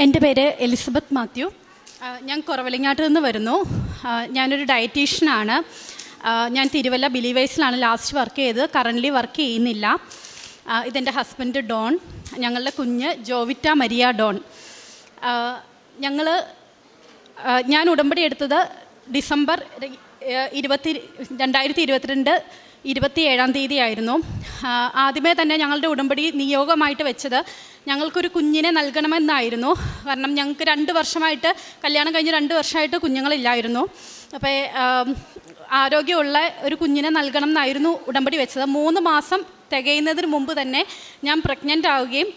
എൻ്റെ പേര് എലിസബത്ത് മാത്യു. ഞാൻ കുറവലിങ്ങാട്ട് നിന്ന് വരുന്നു. ഞാനൊരു ഡയറ്റീഷ്യനാണ്. ഞാൻ തിരുവല്ല ബിലീവേഴ്സിലാണ് ലാസ്റ്റ് വർക്ക് ചെയ്തത്. കറൻ്റ്ലി വർക്ക് ചെയ്യുന്നില്ല. ഇതെൻ്റെ ഹസ്ബൻഡ് ഡോൺ. ഞങ്ങളുടെ കുഞ്ഞ് ജോവിറ്റ മരിയ ഡോൺ. ഞാൻ ഉടമ്പടി എടുത്തത് ഡിസംബർ 2022 27-ാം തീയതി ആയിരുന്നു. ആദ്യമേ തന്നെ ഞങ്ങളുടെ ഉടമ്പടി നിയോഗമായിട്ട് വെച്ചത് ഞങ്ങൾക്കൊരു കുഞ്ഞിനെ നൽകണമെന്നായിരുന്നു. കാരണം ഞങ്ങൾക്ക് 2 വർഷമായിട്ട് കല്യാണം കഴിഞ്ഞ് 2 വർഷമായിട്ട് കുഞ്ഞുങ്ങളില്ലായിരുന്നു. അപ്പോൾ ആരോഗ്യമുള്ള ഒരു കുഞ്ഞിനെ നൽകണം എന്നായിരുന്നു ഉടമ്പടി വെച്ചത്. 3 മാസം തികയുന്നതിന് മുമ്പ് തന്നെ ഞാൻ പ്രഗ്നൻ്റ് ആവുകയും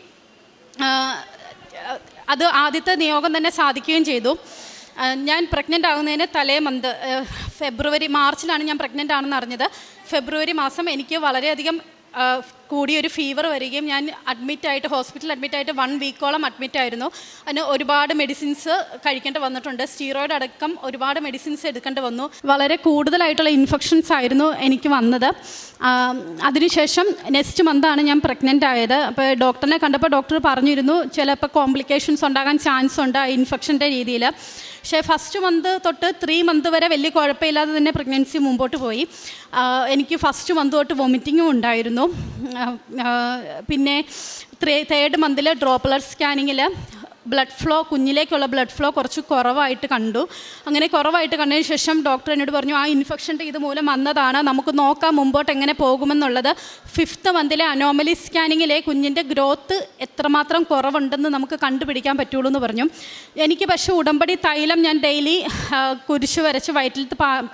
അത് ആദ്യത്തെ നിയോഗം തന്നെ സാധിക്കുകയും ചെയ്തു. ഞാൻ പ്രഗ്നൻ്റ് ആകുന്നതിന് മാർച്ചിലാണ് ഞാൻ പ്രഗ്നൻ്റ് ആണെന്ന് അറിഞ്ഞത്. ഫെബ്രുവരി മാസം എനിക്ക് വളരെയധികം കൂടിയൊരു ഫീവർ വരികയും ഞാൻ ഹോസ്പിറ്റലിൽ അഡ്മിറ്റായിട്ട് 1 വീക്കോളം അഡ്മിറ്റായിരുന്നു. അതിന് ഒരുപാട് മെഡിസിൻസ് കഴിക്കേണ്ടി വന്നിട്ടുണ്ട്. സ്റ്റീറോയിഡ് അടക്കം ഒരുപാട് മെഡിസിൻസ് എടുക്കേണ്ടി വന്നു. വളരെ കൂടുതലായിട്ടുള്ള ഇൻഫെക്ഷൻസ് ആയിരുന്നു എനിക്ക് വന്നത്. അതിനുശേഷം നെക്സ്റ്റ് മന്താണ് ഞാൻ പ്രഗ്നൻ്റ് ആയത്. അപ്പോൾ ഡോക്ടറിനെ കണ്ടപ്പോൾ ഡോക്ടർ പറഞ്ഞിരുന്നു ചിലപ്പോൾ കോംപ്ലിക്കേഷൻസ് ഉണ്ടാകാൻ ചാൻസ് ഉണ്ട് ഇൻഫെക്ഷൻ്റെ രീതിയിൽ. പക്ഷേ ഫസ്റ്റ് മന്ത് തൊട്ട് 3 മന്ത് വരെ വലിയ കുഴപ്പമില്ലാതെ തന്നെ പ്രഗ്നൻസി മുമ്പോട്ട് പോയി. എനിക്ക് ഫസ്റ്റ് മന്ത് തൊട്ട് വോമിറ്റിങ്ങും ഉണ്ടായിരുന്നു. പിന്നെ 3rd മന്തിൽ ഡ്രോപ്പുലർ സ്കാനിങ്ങിൽ കുഞ്ഞിലേക്കുള്ള ബ്ലഡ് ഫ്ലോ കുറച്ച് കുറവായിട്ട് കണ്ടു. അങ്ങനെ കുറവായിട്ട് കണ്ടതിന് ശേഷം ഡോക്ടർ എന്നോട് പറഞ്ഞു ഇൻഫെക്ഷൻ്റെ ഇതുമൂലം വന്നതാണ്, നമുക്ക് നോക്കാം മുമ്പോട്ട് എങ്ങനെ പോകുമെന്നുള്ളത്. 5th മന്തിലെ അനോമലി സ്കാനിങ്ങിലെ കുഞ്ഞിൻ്റെ ഗ്രോത്ത് എത്രമാത്രം കുറവുണ്ടെന്ന് നമുക്ക് കണ്ടുപിടിക്കാൻ പറ്റുള്ളൂ എന്ന് പറഞ്ഞു. എനിക്ക് പക്ഷേ ഉടമ്പടി തൈലം ഞാൻ ഡെയിലി കുരിശ് വരച്ച് വയറ്റിൽ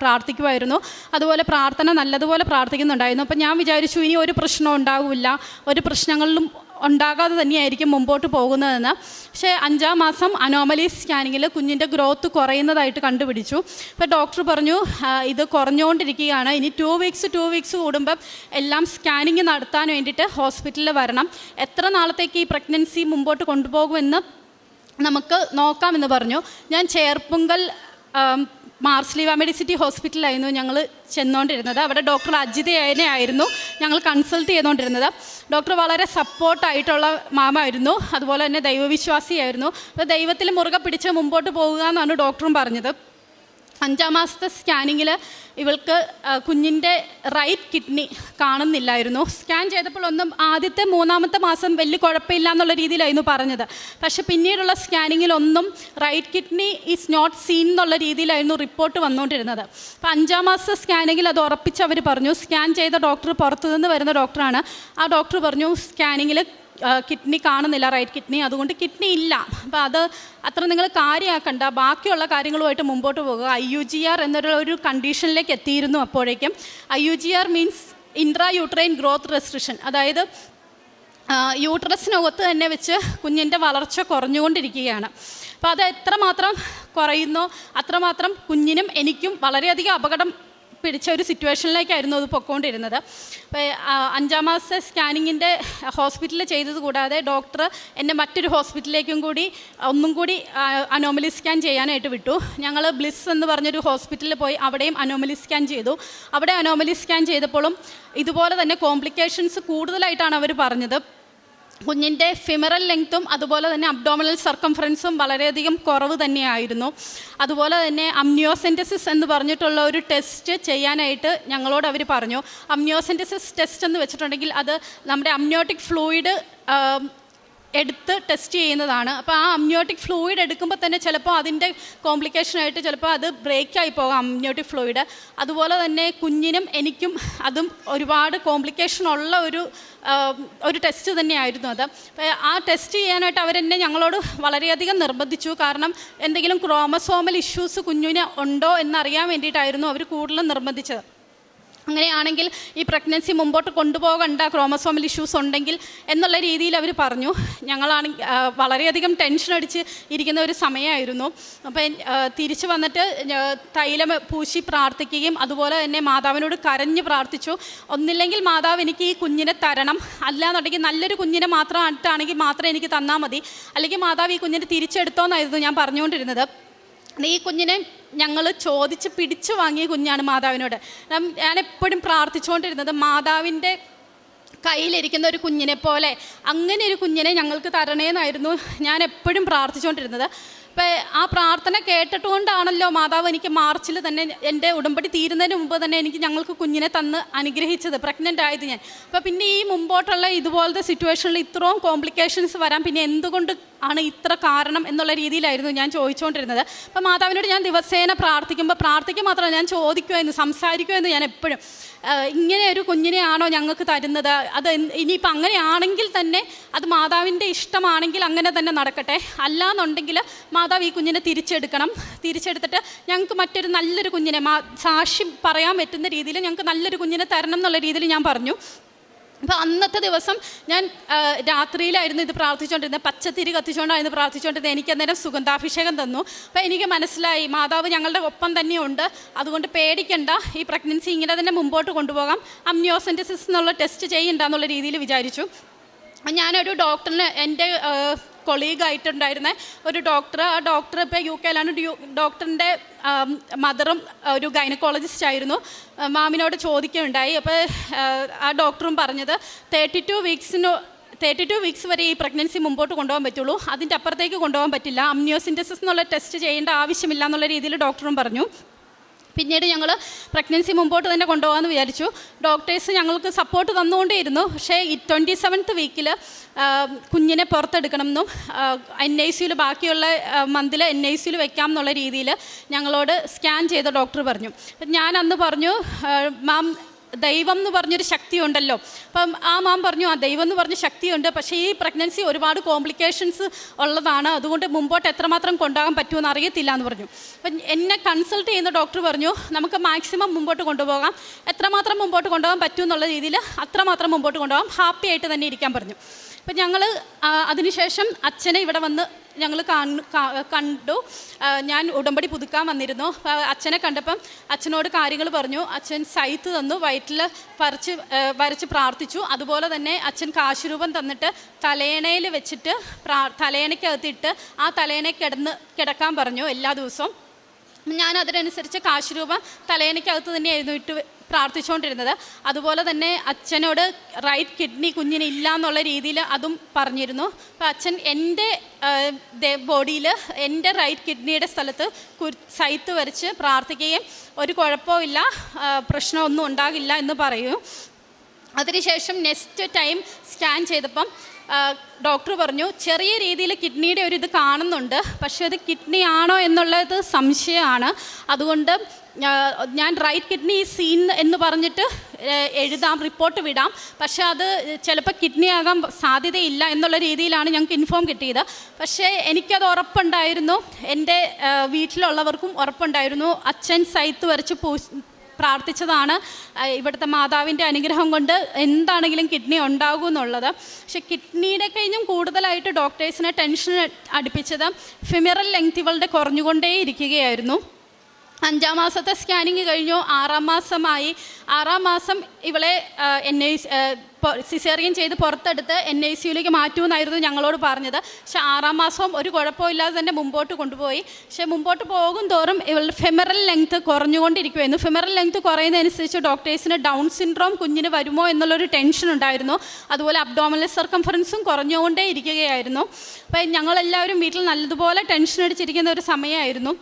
പ്രാർത്ഥിക്കുമായിരുന്നു. അതുപോലെ പ്രാർത്ഥന നല്ലതുപോലെ പ്രാർത്ഥിക്കുന്നുണ്ടായിരുന്നു. അപ്പോൾ ഞാൻ വിചാരിച്ചു ഇനി ഒരു പ്രശ്നവും ഉണ്ടാവില്ല, ഒരു പ്രശ്നങ്ങളിലും ഉണ്ടാകാതെ തന്നെയായിരിക്കും മുമ്പോട്ട് പോകുന്നതെന്ന്. പക്ഷേ 5-ാം മാസം അനോമലി സ്കാനിങ്ങിൽ കുഞ്ഞിൻ്റെ ഗ്രോത്ത് കുറയുന്നതായിട്ട് കണ്ടുപിടിച്ചു. അപ്പോൾ ഡോക്ടർ പറഞ്ഞു ഇത് കുറഞ്ഞുകൊണ്ടിരിക്കുകയാണ്, ഇനി 2 വീക്സ് കൂടുമ്പം എല്ലാം സ്കാനിങ് നടത്താൻ വേണ്ടിയിട്ട് ഹോസ്പിറ്റലിൽ വരണം, എത്ര നാളത്തേക്ക് ഈ പ്രഗ്നൻസി മുമ്പോട്ട് കൊണ്ടുപോകുമെന്ന് നമുക്ക് നോക്കാമെന്ന് പറഞ്ഞു. ഞാൻ ചേർപ്പുങ്കൽ മാർസ്ലീവ മെഡിസിറ്റി ഹോസ്പിറ്റലായിരുന്നു ഞങ്ങൾ ചെന്നുകൊണ്ടിരുന്നത്. അവിടെ ഡോക്ടർ അജിതയെ ആയിരുന്നു ഞങ്ങൾ കൺസൾട്ട് ചെയ്തുകൊണ്ടിരുന്നത്. ഡോക്ടർ വളരെ സപ്പോർട്ടായിട്ടുള്ള മാമായിരുന്നു, അതുപോലെ തന്നെ ദൈവവിശ്വാസിയായിരുന്നു. അപ്പോൾ ദൈവത്തിൽ മുറുകെ പിടിച്ച് മുമ്പോട്ട് പോകുക എന്നാണ് ഡോക്ടറും പറഞ്ഞത്. 5-ാം മാസത്തെ സ്കാനിങ്ങിൽ ഇവൾക്ക് കുഞ്ഞിൻ്റെ റൈറ്റ് കിഡ്നി കാണുന്നില്ലായിരുന്നു. സ്കാൻ ചെയ്തപ്പോൾ ആദ്യത്തെ 3-ാമത്തെ മാസം വലിയ കുഴപ്പമില്ല എന്നുള്ള രീതിയിലായിരുന്നു പറഞ്ഞത്. പക്ഷെ പിന്നീടുള്ള സ്കാനിങ്ങിലൊന്നും right kidney is not seen എന്നുള്ള രീതിയിലായിരുന്നു റിപ്പോർട്ട് വന്നുകൊണ്ടിരുന്നത്. അപ്പോൾ 5-ാം മാസത്തെ സ്കാനിങ്ങിൽ അത് ഉറപ്പിച്ച് അവർ പറഞ്ഞു. സ്കാൻ ചെയ്ത ഡോക്ടർ പുറത്തുനിന്ന് വരുന്ന ഡോക്ടറാണ്. ആ ഡോക്ടർ പറഞ്ഞു സ്കാനിങ്ങിൽ കിഡ്നി കാണുന്നില്ല, റൈറ്റ് കിഡ്നി, അതുകൊണ്ട് കിഡ്നി ഇല്ല. അപ്പോൾ അത് അത്ര നിങ്ങൾ കാര്യമാക്കണ്ട, ബാക്കിയുള്ള കാര്യങ്ങളുമായിട്ട് മുമ്പോട്ട് പോകുക. IUGR എന്നൊരു കണ്ടീഷനിലേക്ക് എത്തിയിരുന്നു. അപ്പോഴേക്കും IUGR means intra uterine growth restriction, അതായത് യൂട്രസിനകത്ത് തന്നെ വെച്ച് കുഞ്ഞിൻ്റെ വളർച്ച കുറഞ്ഞുകൊണ്ടിരിക്കുകയാണ്. അപ്പോൾ അത് എത്രമാത്രം കുറയുന്നോ അത്രമാത്രം കുഞ്ഞിനും എനിക്കും വളരെയധികം അപകടം പിടിച്ച ഒരു സിറ്റുവേഷനിലേക്കായിരുന്നു അത് പൊയ്ക്കൊണ്ടിരുന്നത്. അപ്പോൾ 5-ാം മാസത്തെ സ്കാനിങ്ങിൻ്റെ ഹോസ്പിറ്റലിൽ ചെയ്തത് കൂടാതെ ഡോക്ടർ എന്നെ മറ്റൊരു ഹോസ്പിറ്റലിലേക്കും കൂടി ഒന്നും കൂടി അനോമലി സ്കാൻ ചെയ്യാനായിട്ട് വിട്ടു. ഞങ്ങൾ ബ്ലിസ് എന്ന് പറഞ്ഞൊരു ഹോസ്പിറ്റലിൽ പോയി അവിടെയും അനോമലി സ്കാൻ ചെയ്തു. അവിടെ അനോമലി സ്കാൻ ചെയ്തപ്പോഴും ഇതുപോലെ തന്നെ കോംപ്ലിക്കേഷൻസ് കൂടുതലായിട്ടാണ് അവർ പറഞ്ഞത്. കുഞ്ഞിൻ്റെ ഫിമറൽ ലെങ്ത്തും അതുപോലെ തന്നെ അബ്ഡോമിനൽ സർക്കംഫറൻസും വളരെയധികം കുറവ് തന്നെയായിരുന്നു. അതുപോലെ തന്നെ അമ്നിയോസെൻറ്റസിസ് എന്ന് പറഞ്ഞിട്ടുള്ള ഒരു ടെസ്റ്റ് ചെയ്യാനായിട്ട് ഞങ്ങളോട് അവർ പറഞ്ഞു. അമ്നിയോസെൻറ്റസിസ് ടെസ്റ്റ് എന്ന് വെച്ചിട്ടുണ്ടെങ്കിൽ അത് നമ്മുടെ അമ്നിയോട്ടിക് ഫ്ലൂയിഡ് എടുത്ത് ടെസ്റ്റ് ചെയ്യുന്നതാണ്. അപ്പോൾ ആ അമ്നിയോട്ടിക് ഫ്ലൂയിഡ് എടുക്കുമ്പോൾ തന്നെ ചിലപ്പോൾ അതിൻ്റെ കോംപ്ലിക്കേഷനായിട്ട് ചിലപ്പോൾ അത് ബ്രേക്കായി പോകാം അമ്നിയോട്ടിക് ഫ്ലൂയിഡ്. അതുപോലെ തന്നെ കുഞ്ഞിനും എനിക്കും അതും ഒരുപാട് കോംപ്ലിക്കേഷൻ ഉള്ള ഒരു ടെസ്റ്റ് തന്നെയായിരുന്നു അത്. ആ ടെസ്റ്റ് ചെയ്യാനായിട്ട് അവരെന്നെ ഞങ്ങളോട് വളരെയധികം നിർബന്ധിച്ചു. കാരണം എന്തെങ്കിലും ക്രോമസോമൽ ഇഷ്യൂസ് കുഞ്ഞിന് ഉണ്ടോ എന്നറിയാൻ വേണ്ടിയിട്ടായിരുന്നു അവർ കൂടുതലും നിർബന്ധിച്ചത്. അങ്ങനെയാണെങ്കിൽ ഈ പ്രഗ്നൻസി മുമ്പോട്ട് കൊണ്ടുപോകണ്ട, ക്രോമസോമൽ ഇഷ്യൂസ് ഉണ്ടെങ്കിൽ എന്നുള്ള രീതിയിൽ അവർ പറഞ്ഞു. ഞങ്ങളാണെങ്കിൽ വളരെയധികം ടെൻഷൻ അടിച്ച് ഇരിക്കുന്ന ഒരു സമയമായിരുന്നു. അപ്പം തിരിച്ച് വന്നിട്ട് തൈലം പൂശി പ്രാർത്ഥിക്കുകയും അതുപോലെ തന്നെ മാതാവിനോട് കരഞ്ഞ് പ്രാർത്ഥിച്ചു. ഒന്നില്ലെങ്കിൽ മാതാവ് എനിക്ക് ഈ കുഞ്ഞിനെ തരണം, അല്ലാന്നുണ്ടെങ്കിൽ നല്ലൊരു കുഞ്ഞിനെ മാത്രമായിട്ടാണെങ്കിൽ മാത്രമേ എനിക്ക് തന്നാൽ മതി, അല്ലെങ്കിൽ മാതാവ് ഈ കുഞ്ഞിനെ തിരിച്ചെടുത്തോന്നായിരുന്നു ഞാൻ പറഞ്ഞുകൊണ്ടിരുന്നത്. ഈ കുഞ്ഞിനെ ഞങ്ങൾ ചോദിച്ച് പിടിച്ചു വാങ്ങിയ കുഞ്ഞാണ് മാതാവിനോട്. ഞാൻ എപ്പോഴും പ്രാർത്ഥിച്ചുകൊണ്ടിരുന്നത് മാതാവിൻ്റെ കയ്യിലിരിക്കുന്ന ഒരു കുഞ്ഞിനെ പോലെ അങ്ങനെ ഒരു കുഞ്ഞിനെ ഞങ്ങൾക്ക് തരണേന്നായിരുന്നു ഞാൻ എപ്പോഴും പ്രാർത്ഥിച്ചുകൊണ്ടിരുന്നത്. അപ്പോൾ ആ പ്രാർത്ഥന കേട്ടിട്ടുകൊണ്ടാണല്ലോ മാതാവ് എനിക്ക് മാർച്ചിൽ തന്നെ എൻ്റെ ഉടമ്പടി തീരുന്നതിന് മുമ്പ് തന്നെ ഞങ്ങൾക്ക് കുഞ്ഞിനെ തന്ന് അനുഗ്രഹിച്ചത്, പ്രഗ്നൻ്റ് ആയത് ഞാൻ. അപ്പോൾ പിന്നെ ഈ മുമ്പോട്ടുള്ള ഇതുപോലത്തെ സിറ്റുവേഷനിൽ ഇത്രയും കോംപ്ലിക്കേഷൻസ് വരാൻ പിന്നെ എന്തുകൊണ്ട് ആണ് ഇത്ര കാരണം എന്നുള്ള രീതിയിലായിരുന്നു ഞാൻ ചോദിച്ചുകൊണ്ടിരുന്നത്. അപ്പോൾ മാതാവിനോട് ഞാൻ ദിവസേന പ്രാർത്ഥിക്കുക മാത്രമല്ല, ഞാൻ ചോദിക്കുമായിരുന്നു, സംസാരിക്കുമായിരുന്നു. ഞാൻ എപ്പോഴും ഇങ്ങനെ ഒരു കുഞ്ഞിനെയാണോ ഞങ്ങൾക്ക് തരുന്നത്, അത് ഇനിയിപ്പോൾ അങ്ങനെയാണെങ്കിൽ തന്നെ അത് മാതാവിൻ്റെ ഇഷ്ടമാണെങ്കിൽ അങ്ങനെ തന്നെ നടക്കട്ടെ, അല്ലാന്നുണ്ടെങ്കിൽ മാതാവ് ഈ കുഞ്ഞിനെ തിരിച്ചെടുത്തിട്ട് ഞങ്ങൾക്ക് മറ്റൊരു നല്ലൊരു കുഞ്ഞിനെ സാക്ഷി പറയാൻ പറ്റുന്ന രീതിയിൽ ഞങ്ങൾക്ക് നല്ലൊരു കുഞ്ഞിനെ തരണം എന്നുള്ള രീതിയിൽ ഞാൻ പറഞ്ഞു. അപ്പോൾ അന്നത്തെ ദിവസം ഞാൻ രാത്രിയിലായിരുന്നു ഇത് പ്രാർത്ഥിച്ചുകൊണ്ടിരുന്നത്, പച്ചത്തിരി കത്തിച്ചുകൊണ്ടായിരുന്നു പ്രാർത്ഥിച്ചുകൊണ്ടിരുന്നത്. എനിക്ക് അന്നേരം സുഗന്ധാഭിഷേകം തന്നു. അപ്പോൾ എനിക്ക് മനസ്സിലായി മാതാവ് ഞങ്ങളുടെ ഒപ്പം തന്നെയുണ്ട്, അതുകൊണ്ട് പേടിക്കണ്ട, ഈ പ്രഗ്നൻസി ഇങ്ങനെ തന്നെ മുമ്പോട്ട് കൊണ്ടുപോകാം, അമ്നിയോസെൻറ്റസിസ് എന്നുള്ള ടെസ്റ്റ് ചെയ്യണ്ട എന്നുള്ള രീതിയിൽ വിചാരിച്ചു. ഞാനൊരു ഡോക്ടറിന്, എൻ്റെ കൊളീഗായിട്ടുണ്ടായിരുന്ന ഒരു ഡോക്ടർ, ആ ഡോക്ടർ ഇപ്പോൾ UK ഡോക്ടറിൻ്റെ മദറും ഒരു ഗൈനക്കോളജിസ്റ്റ് ആയിരുന്നു. മാമിനോട് ചോദിക്കുകയുണ്ടായി. അപ്പോൾ ആ ഡോക്ടറും പറഞ്ഞത് 32 വീക്സ് വരെ ഈ പ്രഗ്നൻസി മുമ്പോട്ട് കൊണ്ടുപോകാൻ പറ്റുള്ളൂ, അതിൻ്റെ അപ്പുറത്തേക്ക് കൊണ്ടുപോകാൻ പറ്റില്ല, അമ്നിയോസിൻറ്റസിസ് എന്നുള്ള ടെസ്റ്റ് ചെയ്യേണ്ട ആവശ്യമില്ല എന്നുള്ള രീതിയിൽ ഡോക്ടറും പറഞ്ഞു. പിന്നീട് ഞങ്ങൾ പ്രഗ്നൻസി മുമ്പോട്ട് തന്നെ കൊണ്ടുപോകാമെന്ന് വിചാരിച്ചു. ഡോക്ടേഴ്സ് ഞങ്ങൾക്ക് സപ്പോർട്ട് തന്നുകൊണ്ടേയിരുന്നു. പക്ഷേ ഈ 27th വീക്കിൽ കുഞ്ഞിനെ പുറത്തെടുക്കണം എന്നും NICUയിൽ ബാക്കിയുള്ള മന്തിൽ NICUയിൽ വെക്കാം എന്നുള്ള രീതിയിൽ ഞങ്ങളോട് സ്കാൻ ചെയ്ത ഡോക്ടർ പറഞ്ഞു. ഞാൻ അന്ന് പറഞ്ഞു, മാം ദൈവം എന്ന് പറഞ്ഞൊരു ശക്തി ഉണ്ടല്ലോ. അപ്പം ആ മാം പറഞ്ഞു, ആ ദൈവം എന്ന് പറഞ്ഞ ശക്തിയുണ്ട്, പക്ഷേ ഈ പ്രഗ്നൻസി ഒരുപാട് കോംപ്ലിക്കേഷൻസ് ഉള്ളതാണ്, അതുകൊണ്ട് മുമ്പോട്ട് എത്രമാത്രം കൊണ്ടുപോകാൻ പറ്റുമെന്ന് അറിയത്തില്ല എന്ന് പറഞ്ഞു. അപ്പം എന്നെ കൺസൾട്ട് ചെയ്യുന്ന ഡോക്ടർ പറഞ്ഞു, നമുക്ക് മാക്സിമം മുമ്പോട്ട് കൊണ്ടുപോകാം, എത്രമാത്രം മുമ്പോട്ട് കൊണ്ടുപോകാൻ പറ്റുമെന്നുള്ള രീതിയിൽ അത്രമാത്രം മുമ്പോട്ട് കൊണ്ടുപോകാം, ഹാപ്പി ആയിട്ട് തന്നെ ഇരിക്കാൻ പറഞ്ഞു. അപ്പം ഞങ്ങൾ അതിനുശേഷം അച്ഛനെ ഇവിടെ വന്ന് ഞങ്ങൾ കണ്ടു. ഞാൻ ഉടമ്പടി പുതുക്കാൻ വന്നിരുന്നു. അച്ഛനെ കണ്ടപ്പം അച്ഛനോട് കാര്യങ്ങൾ പറഞ്ഞു. അച്ഛൻ സൈത്ത് തന്നു, വയറ്റിൽ വരച്ച് പ്രാർത്ഥിച്ചു. അതുപോലെ തന്നെ അച്ഛൻ കാശുരൂപം തന്നിട്ട് തലയണയിൽ വെച്ചിട്ട് തലയണയ്ക്കകത്തിട്ട് ആ തലയണ കിടക്കാൻ പറഞ്ഞു എല്ലാ ദിവസവും. ഞാൻ അതിനനുസരിച്ച് കാശുരൂപം തലയണയ്ക്കകത്ത് തന്നെയായിരുന്നു ഇട്ട് പ്രാർത്ഥിച്ചുകൊണ്ടിരുന്നത്. അതുപോലെ തന്നെ അച്ഛനോട് റൈറ്റ് കിഡ്നി കുഞ്ഞിന് ഇല്ല എന്നുള്ള രീതിയിൽ അതും പറഞ്ഞിരുന്നു. അപ്പോൾ അച്ഛൻ എൻ്റെ ബോഡിയിൽ എൻ്റെ റൈറ്റ് കിഡ്നിയുടെ സ്ഥലത്ത് സൈത്ത് വരച്ച് പ്രാർത്ഥിക്കുകയും ഒരു കുഴപ്പമില്ല, പ്രശ്നമൊന്നും ഉണ്ടാകില്ല എന്ന് പറയൂ. അതിനുശേഷം നെക്സ്റ്റ് ടൈം സ്കാൻ ചെയ്തപ്പം ഡോക്ടർ പറഞ്ഞു, ചെറിയ രീതിയിൽ കിഡ്നിയുടെ ഒരു ഇത് കാണുന്നുണ്ട്, പക്ഷേ അത് കിഡ്നി ആണോ എന്നുള്ളത് സംശയമാണ്, അതുകൊണ്ട് ഞാൻ റൈറ്റ് കിഡ്നി സീൻ എന്ന് പറഞ്ഞിട്ട് എഴുതാം, റിപ്പോർട്ട് വിടാം, പക്ഷേ അത് ചിലപ്പോൾ കിഡ്നി ആകാൻ സാധ്യതയില്ല എന്നുള്ള രീതിയിലാണ് ഞങ്ങൾക്ക് ഇൻഫോം കിട്ടിയത്. പക്ഷേ എനിക്കത് ഉറപ്പുണ്ടായിരുന്നു, എൻ്റെ വീട്ടിലുള്ളവർക്കും ഉറപ്പുണ്ടായിരുന്നു. അച്ഛൻ സൈത്ത് വരച്ച് പ്രാർത്ഥിച്ചതാണ്, ഇവിടുത്തെ മാതാവിൻ്റെ അനുഗ്രഹം കൊണ്ട് എന്താണെങ്കിലും കിഡ്നി ഉണ്ടാകും എന്നുള്ളത്. പക്ഷെ കിഡ്നിയുടെ കഴിഞ്ഞും കൂടുതലായിട്ട് ഡോക്ടേഴ്സിനെ ടെൻഷൻ അടുപ്പിച്ചത് ഫിമറൽ ലെങ്ത് ഇവളുടെ കുറഞ്ഞുകൊണ്ടേ ഇരിക്കുകയായിരുന്നു. 5ാം മാസത്തെ സ്കാനിങ് കഴിഞ്ഞു, 6ാം മാസമായി. 6ാം മാസം ഇവളെ സിസേറിയൻ ചെയ്ത് പുറത്തെടുത്ത് NICUയിലേക്ക് മാറ്റുമെന്നായിരുന്നു ഞങ്ങളോട് പറഞ്ഞത്. പക്ഷെ 6ാം മാസം ഒരു കുഴപ്പമില്ലാതെ തന്നെ മുമ്പോട്ട് കൊണ്ടുപോയി. പക്ഷേ മുമ്പോട്ട് പോകും തോറും ഇവളുടെ ഫെമറൽ ലെങ്ത്ത് കുറഞ്ഞുകൊണ്ടിരിക്കുമായിരുന്നു. ഫെമറൽ ലെങ്ത്ത് കുറയുന്നതനുസരിച്ച് ഡോക്ടേഴ്സിന് ഡൗൺ സിൻഡ്രോം കുഞ്ഞിന് വരുമോ എന്നുള്ളൊരു ടെൻഷൻ ഉണ്ടായിരുന്നു. അതുപോലെ അബ്ഡോമിനൽ സർക്കംഫറൻസും കുറഞ്ഞുകൊണ്ടേ ഇരിക്കുകയായിരുന്നു. അപ്പം ഞങ്ങളെല്ലാവരും വീട്ടിൽ നല്ലതുപോലെ ടെൻഷൻ അടിച്ചിരിക്കുന്ന ഒരു സമയമായിരുന്നു.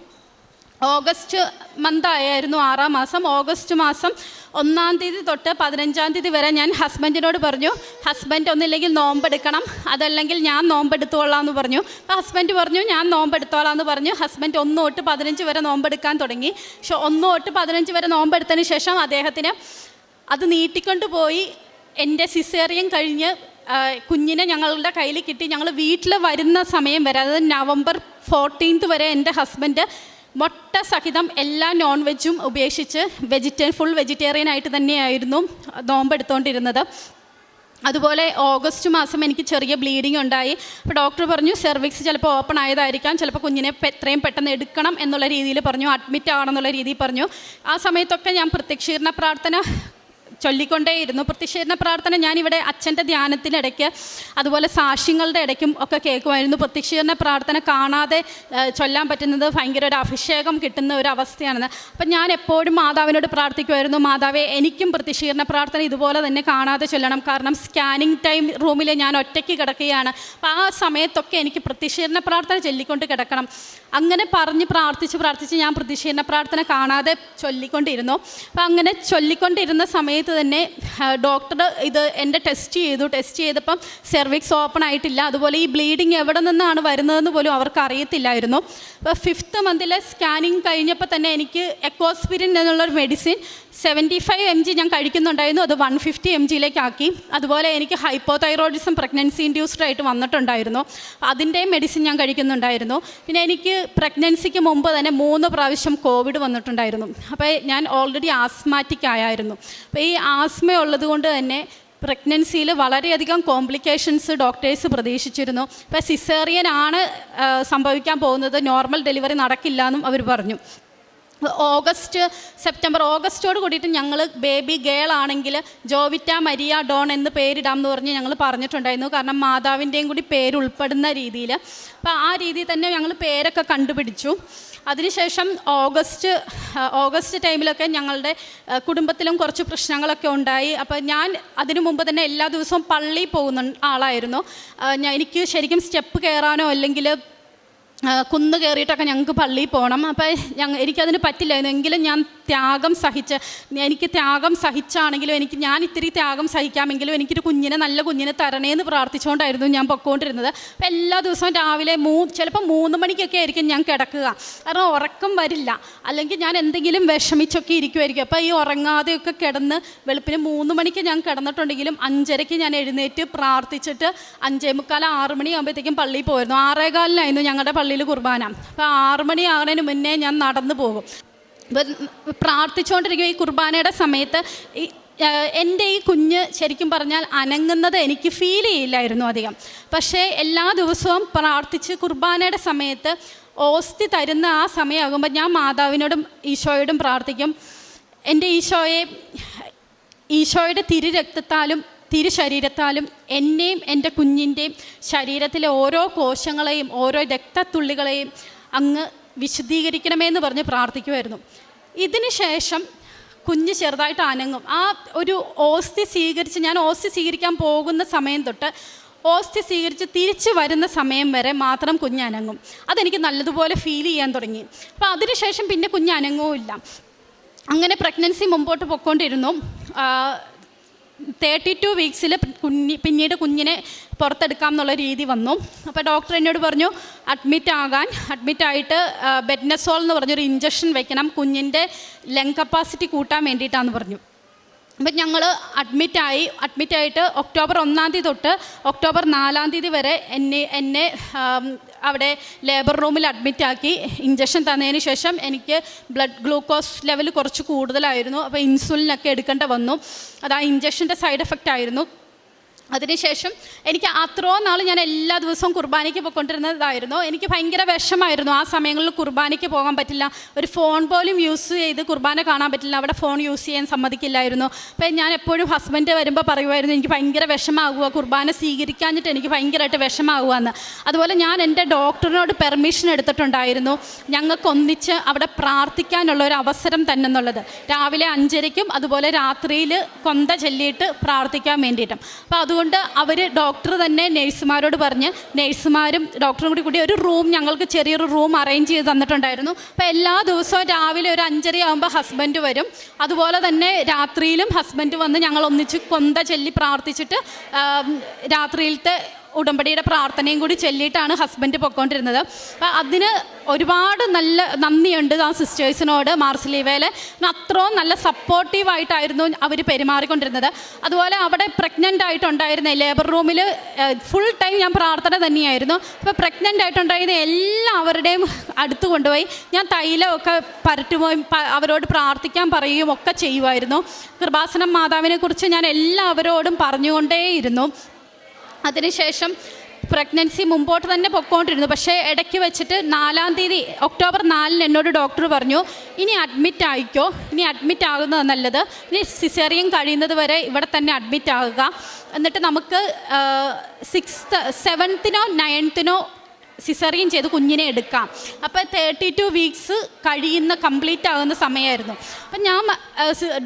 ഓഗസ്റ്റ് മന്തായിരുന്നു 6ാം മാസം. ഓഗസ്റ്റ് മാസം 1-ാം തീയതി തൊട്ട് 15-ാം തീയതി വരെ ഞാൻ ഹസ്ബൻഡിനോട് പറഞ്ഞു, ഹസ്ബൻഡ് ഒന്നില്ലെങ്കിൽ നോമ്പെടുക്കണം, അതല്ലെങ്കിൽ ഞാൻ നോമ്പെടുത്തോളാം എന്ന് പറഞ്ഞു. അപ്പോൾ ഹസ്ബൻഡ് പറഞ്ഞു ഞാൻ നോമ്പെടുത്തോളാം എന്ന് പറഞ്ഞു. ഹസ്ബൻഡ് 1 തൊട്ട് 15 വരെ നോമ്പെടുക്കാൻ തുടങ്ങി. പക്ഷെ 1 തൊട്ട് 15 വരെ നോമ്പെടുത്തതിന് ശേഷം അദ്ദേഹത്തിന് അത് നീട്ടിക്കൊണ്ട് പോയി. എൻ്റെ സിസേറിയൻ കഴിഞ്ഞ് കുഞ്ഞിനെ ഞങ്ങളുടെ കയ്യിൽ കിട്ടി. ഞങ്ങൾ വീട്ടിൽ വരുന്ന സമയം വരെ, അതായത് നവംബർ 14 വരെ എൻ്റെ ഹസ്ബൻഡ് മുട്ട സഹിതം എല്ലാ നോൺ വെജും ഉപേക്ഷിച്ച് ഫുൾ വെജിറ്റേറിയൻ ആയിട്ട് തന്നെയായിരുന്നു നോമ്പെടുത്തുകൊണ്ടിരുന്നത്. അതുപോലെ ഓഗസ്റ്റ് മാസം എനിക്ക് ചെറിയ ബ്ലീഡിങ് ഉണ്ടായി. അപ്പോൾ ഡോക്ടർ പറഞ്ഞു സെർവിക്സ് ചിലപ്പോൾ ഓപ്പൺ ആയതായിരിക്കാം, ചിലപ്പോൾ കുഞ്ഞിനെ എത്രയും പെട്ടെന്ന് എടുക്കണം എന്നുള്ള രീതിയിൽ പറഞ്ഞു, അഡ്മിറ്റ് ആകണം എന്നുള്ള രീതിയിൽ പറഞ്ഞു. ആ സമയത്തൊക്കെ ഞാൻ പ്രത്യക്ഷീകരണ പ്രാർത്ഥന ചൊല്ലിക്കൊണ്ടേയിരുന്നു. പ്രത്യക്ഷീകരണ പ്രാർത്ഥന ഞാനിവിടെ അച്ഛൻ്റെ ധ്യാനത്തിനിടയ്ക്ക് അതുപോലെ സാക്ഷ്യങ്ങളുടെ ഇടയ്ക്കും ഒക്കെ കേൾക്കുമായിരുന്നു. പ്രത്യക്ഷീകരണ പ്രാർത്ഥന കാണാതെ ചൊല്ലാൻ പറ്റുന്നത് ഭയങ്കര ഒരു അഭിഷേകം കിട്ടുന്ന ഒരു അവസ്ഥയാണെന്ന്. അപ്പം ഞാൻ എപ്പോഴും മാതാവിനോട് പ്രാർത്ഥിക്കുമായിരുന്നു, മാതാവേ എനിക്കും പ്രത്യക്ഷീകരണ പ്രാർത്ഥന ഇതുപോലെ തന്നെ കാണാതെ ചൊല്ലണം. കാരണം സ്കാനിങ് ടൈം റൂമിൽ ഞാൻ ഒറ്റയ്ക്ക് കിടക്കുകയാണ്. അപ്പം ആ സമയത്തൊക്കെ എനിക്ക് പ്രത്യക്ഷീകരണ പ്രാർത്ഥന ചൊല്ലിക്കൊണ്ട് കിടക്കണം. അങ്ങനെ പറഞ്ഞ് പ്രാർത്ഥിച്ച് ഞാൻ പ്രത്യക്ഷീകരണ പ്രാർത്ഥന കാണാതെ ചൊല്ലിക്കൊണ്ടിരുന്നു. അപ്പം അങ്ങനെ ചൊല്ലിക്കൊണ്ടിരുന്ന സമയത്ത് തന്നെ ഡോക്ടർ ഇത് എൻ്റെ ടെസ്റ്റ് ചെയ്തപ്പം സെർവിക്സ് ഓപ്പൺ ആയിട്ടില്ല. അതുപോലെ ഈ ബ്ലീഡിങ് എവിടെ നിന്നാണ് വരുന്നതെന്ന് പോലും അവർക്ക് അറിയത്തില്ലായിരുന്നു. അപ്പോൾ 5th മന്തിലെ സ്കാനിങ് കഴിഞ്ഞപ്പോൾ തന്നെ എനിക്ക് എക്കോസ്പിരിൻ എന്നുള്ളൊരു മെഡിസിൻ 75 mg ഞാൻ കഴിക്കുന്നുണ്ടായിരുന്നു. അത് 150 mg ആക്കി. അതുപോലെ എനിക്ക് ഹൈപ്പോതൈറോയിഡിസം പ്രഗ്നൻസി ഇൻഡ്യൂസ്ഡ് ആയിട്ട് വന്നിട്ടുണ്ടായിരുന്നു. അതിൻ്റെ മെഡിസിൻ ഞാൻ കഴിക്കുന്നുണ്ടായിരുന്നു. പിന്നെ എനിക്ക് പ്രഗ്നൻസിക്ക് മുമ്പ് തന്നെ 3 പ്രാവശ്യം കോവിഡ് വന്നിട്ടുണ്ടായിരുന്നു. അപ്പോൾ ഞാൻ ഓൾറെഡി ആസ്മാറ്റിക് ആയിരുന്നു. അപ്പോൾ ഈ ആസ്മ ഉള്ളത് കൊണ്ട് തന്നെ പ്രഗ്നൻസിയിൽ വളരെയധികം കോംപ്ലിക്കേഷൻസ് ഡോക്ടേഴ്സ് പ്രതീക്ഷിച്ചിരുന്നു. ഇപ്പോൾ സിസേറിയൻ ആണ് സംഭവിക്കാൻ പോകുന്നത്, നോർമൽ ഡെലിവറി നടക്കില്ല എന്നും അവർ പറഞ്ഞു. ഓഗസ്റ്റോട് കൂടിയിട്ട് ഞങ്ങൾ ബേബി ഗേൾ ആണെങ്കിൽ ജോവിറ്റ മരിയ ഡോൺ എന്ന് പേരിടാം എന്ന് പറഞ്ഞ് ഞങ്ങൾ പറഞ്ഞിട്ടുണ്ടായിരുന്നു. കാരണം മാതാവിൻ്റെയും കൂടി പേര് ഉൾപ്പെടുന്ന രീതിയിൽ. അപ്പോൾ ആ രീതിയിൽ തന്നെ ഞങ്ങൾ പേരൊക്കെ കണ്ടുപിടിച്ചു. അതിനുശേഷം ഓഗസ്റ്റ് ടൈമിലൊക്കെ ഞങ്ങളുടെ കുടുംബത്തിലും കുറച്ച് പ്രശ്നങ്ങളൊക്കെ ഉണ്ടായി. അപ്പോൾ ഞാൻ അതിനു മുമ്പ് തന്നെ എല്ലാ ദിവസവും പള്ളിയിൽ പോകുന്ന ആളായിരുന്നു. എനിക്ക് ശരിക്കും സ്റ്റെപ്പ് കയറാനോ അല്ലെങ്കിൽ കുന്ന് കയറിയിട്ടൊക്കെ ഞങ്ങൾക്ക് പള്ളിയിൽ പോകണം. അപ്പോൾ എനിക്കതിന് പറ്റില്ലായിരുന്നു. എങ്കിലും ഞാൻ എനിക്ക് ത്യാഗം സഹിച്ചാണെങ്കിലും ഞാൻ ഇത്തിരി ത്യാഗം സഹിക്കാമെങ്കിലും എനിക്കൊരു നല്ല കുഞ്ഞിനെ തരണേന്ന് പ്രാർത്ഥിച്ചുകൊണ്ടായിരുന്നു ഞാൻ പൊയ്ക്കൊണ്ടിരുന്നത്. അപ്പോൾ എല്ലാ ദിവസവും രാവിലെ ചിലപ്പോൾ 3 മണിക്കൊക്കെ ആയിരിക്കും ഞാൻ കിടക്കുക. കാരണം ഉറക്കം വരില്ല, അല്ലെങ്കിൽ ഞാൻ എന്തെങ്കിലും വിഷമിച്ചൊക്കെ ഇരിക്കുമായിരിക്കും. അപ്പോൾ ഈ ഉറങ്ങാതെയൊക്കെ കിടന്ന് വെളുപ്പിന് 3 മണിക്ക് ഞാൻ കിടന്നിട്ടുണ്ടെങ്കിലും 5:30 ഞാൻ എഴുന്നേറ്റ് പ്രാർത്ഥിച്ചിട്ട് 5:45 6 മണിയാകുമ്പോഴത്തേക്കും പള്ളിയിൽ പോയിരുന്നു. 6:15 ഞങ്ങളുടെ പള്ളിയിൽ കുർബാന. അപ്പോൾ 6 മണി ആകുന്നതിന് മുന്നേ ഞാൻ നടന്നു പോകും. പ്രാർത്ഥിച്ചുകൊണ്ടിരിക്കും. ഈ കുർബാനയുടെ സമയത്ത് എൻ്റെ ഈ കുഞ്ഞ് ശരിക്കും പറഞ്ഞാൽ അനങ്ങുന്നത് എനിക്ക് ഫീൽ ചെയ്യില്ലായിരുന്നു അധികം. പക്ഷേ എല്ലാ ദിവസവും പ്രാർത്ഥിച്ച് കുർബാനയുടെ സമയത്ത് ഓസ്തി തരുന്ന ആ സമയമാകുമ്പോൾ ഞാൻ മാതാവിനോടും ഈശോയോടും പ്രാർത്ഥിക്കും, എൻ്റെ ഈശോയുടെ തിരുരക്തത്താലും തിരുശരീരത്താലും എന്നെയും എൻ്റെ കുഞ്ഞിൻ്റെയും ശരീരത്തിലെ ഓരോ കോശങ്ങളെയും ഓരോ രക്തത്തുള്ളികളെയും അങ്ങ് വിശുദ്ധീകരിക്കണമെന്ന് പറഞ്ഞ് പ്രാർത്ഥിക്കുമായിരുന്നു. ഇതിന് ശേഷം കുഞ്ഞ് ചെറുതായിട്ട് അനങ്ങും. ആ ഒരു ഞാൻ ഓസ്തി സ്വീകരിക്കാൻ പോകുന്ന സമയം തൊട്ട് ഓസ്തി സ്വീകരിച്ച് തിരിച്ച് വരുന്ന സമയം വരെ മാത്രം കുഞ്ഞ് അനങ്ങും. അതെനിക്ക് നല്ലതുപോലെ ഫീൽ ചെയ്യാൻ തുടങ്ങി. അപ്പോൾ അതിനുശേഷം പിന്നെ കുഞ്ഞ് അനങ്ങുമില്ല. അങ്ങനെ പ്രഗ്നൻസി മുമ്പോട്ട് പൊയ്ക്കൊണ്ടിരുന്നു. 32 വീക്സിൽ പിന്നീട് കുഞ്ഞിനെ പുറത്തെടുക്കാം എന്നുള്ള രീതി വന്നു. അപ്പോൾ ഡോക്ടർ എന്നോട് പറഞ്ഞു അഡ്മിറ്റായിട്ട് ബെറ്റ്നസോൾ എന്ന് പറഞ്ഞൊരു ഇഞ്ചക്ഷൻ വെക്കണം, കുഞ്ഞിൻ്റെ ലങ് കപ്പാസിറ്റി കൂട്ടാൻ വേണ്ടിയിട്ടാണെന്ന് പറഞ്ഞു. അപ്പം ഞങ്ങൾ അഡ്മിറ്റായിട്ട് ഒക്ടോബർ 1 തൊട്ട് ഒക്ടോബർ 4 വരെ എന്നെ അവിടെ ലേബർ റൂമിൽ അഡ്മിറ്റാക്കി. ഇഞ്ചക്ഷൻ തന്നതിന് ശേഷം എനിക്ക് ബ്ലഡ് ഗ്ലൂക്കോസ് ലെവൽ കുറച്ച് കൂടുതലായിരുന്നു. അപ്പോൾ ഇൻസുലിനൊക്കെ എടുക്കേണ്ട വന്നു. അത് ആ ഇഞ്ചക്ഷൻ്റെ സൈഡ് എഫക്റ്റ് ആയിരുന്നു. അതിനുശേഷം എനിക്ക് അത്രയും നാൾ ഞാൻ എല്ലാ ദിവസവും കുർബാനയ്ക്ക് പോയിക്കൊണ്ടിരുന്നതായിരുന്നു. എനിക്ക് ഭയങ്കര വിഷമായിരുന്നു. ആ സമയങ്ങളിൽ കുർബാനയ്ക്ക് പോകാൻ പറ്റില്ല, ഒരു ഫോൺ പോലും യൂസ് ചെയ്ത് കുർബാന കാണാൻ പറ്റില്ല, അവിടെ ഫോൺ യൂസ് ചെയ്യാൻ സമ്മതിക്കില്ലായിരുന്നു. അപ്പം ഞാൻ എപ്പോഴും ഹസ്ബൻഡ് വരുമ്പോൾ പറയുമായിരുന്നു എനിക്ക് ഭയങ്കര വിഷമാകുക, കുർബാന സ്വീകരിക്കാഞ്ഞിട്ട് എനിക്ക് ഭയങ്കരമായിട്ട് വിഷമാകുകയെന്ന്. അതുപോലെ ഞാൻ എൻ്റെ ഡോക്ടറിനോട് പെർമിഷൻ എടുത്തിട്ടുണ്ടായിരുന്നു ഞങ്ങൾക്ക് ഒന്നിച്ച് അവിടെ പ്രാർത്ഥിക്കാനുള്ള ഒരു അവസരം തന്നെ എന്നുള്ളത്. രാവിലെ 5:30 അതുപോലെ രാത്രിയിൽ കൊന്ത ചൊല്ലിയിട്ട് പ്രാർത്ഥിക്കാൻ വേണ്ടിയിട്ടും. അപ്പോൾ അതുകൊണ്ട് അവർ ഡോക്ടർ തന്നെ നേഴ്സുമാരോട് പറഞ്ഞ് നേഴ്സുമാരും ഡോക്ടറും കൂടി ഒരു റൂം ഞങ്ങൾക്ക് ചെറിയൊരു റൂം അറേഞ്ച് ചെയ്ത് തന്നിട്ടുണ്ടായിരുന്നു. അപ്പോൾ എല്ലാ ദിവസവും രാവിലെ ഒരു 5:30 ആകുമ്പോൾ ഹസ്ബൻഡ് വരും. അതുപോലെ തന്നെ രാത്രിയിലും ഹസ്ബൻഡ് വന്ന് ഞങ്ങൾ ഒന്നിച്ച് കൊന്ത ചൊല്ലി പ്രാർത്ഥിച്ചിട്ട് രാത്രിയിലത്തെ ഉടമ്പടിയുടെ പ്രാർത്ഥനയും കൂടി ചൊല്ലിയിട്ടാണ് ഹസ്ബൻഡ് പൊയ്ക്കൊണ്ടിരുന്നത്. അപ്പോൾ അതിന് ഒരുപാട് നല്ല നന്ദിയുണ്ട് ആ സിസ്റ്റേഴ്സിനോട്, മാർസിലീവയിലെ അത്രയും നല്ല സപ്പോർട്ടീവായിട്ടായിരുന്നു അവർ പെരുമാറിക്കൊണ്ടിരുന്നത്. അതുപോലെ അവിടെ പ്രഗ്നൻ്റ് ആയിട്ടുണ്ടായിരുന്ന ലേബർ റൂമിൽ ഫുൾ ടൈം ഞാൻ പ്രാർത്ഥന തന്നെയായിരുന്നു. അപ്പോൾ പ്രഗ്നൻ്റ് ആയിട്ടുണ്ടായിരുന്ന എല്ലാവരുടെയും അടുത്ത് കൊണ്ടുപോയി ഞാൻ തൈലമൊക്കെ പരട്ടുകയും അവരോട് പ്രാർത്ഥിക്കാൻ പറയുകയും ഒക്കെ ചെയ്യുമായിരുന്നു. കൃപാസനം മാതാവിനെക്കുറിച്ച് ഞാൻ എല്ലാവരോടും പറഞ്ഞുകൊണ്ടേയിരുന്നു. അതിനുശേഷം പ്രഗ്നൻസി മുമ്പോട്ട് തന്നെ പൊയ്ക്കൊണ്ടിരുന്നു. പക്ഷേ ഇടയ്ക്ക് വെച്ചിട്ട് 4-ാം തീയതി ഒക്ടോബർ 4-ന് എന്നോട് ഡോക്ടർ പറഞ്ഞു, ഇനി അഡ്മിറ്റ് ആയിക്കോ, ഇനി അഡ്മിറ്റ് ആകുന്നത് നല്ലത്, ഇനി സിസേറിയൻ കഴിയുന്നത് വരെ ഇവിടെ തന്നെ അഡ്മിറ്റ് ആകുക, എന്നിട്ട് നമുക്ക് 7-ത്തിനോ 9-ത്തിനോ സിസേറിയൻ ചെയ്ത് കുഞ്ഞിനെ എടുക്കാം. അപ്പോൾ 32 വീക്സ് കംപ്ലീറ്റ് ആകുന്ന സമയമായിരുന്നു. അപ്പം ഞാൻ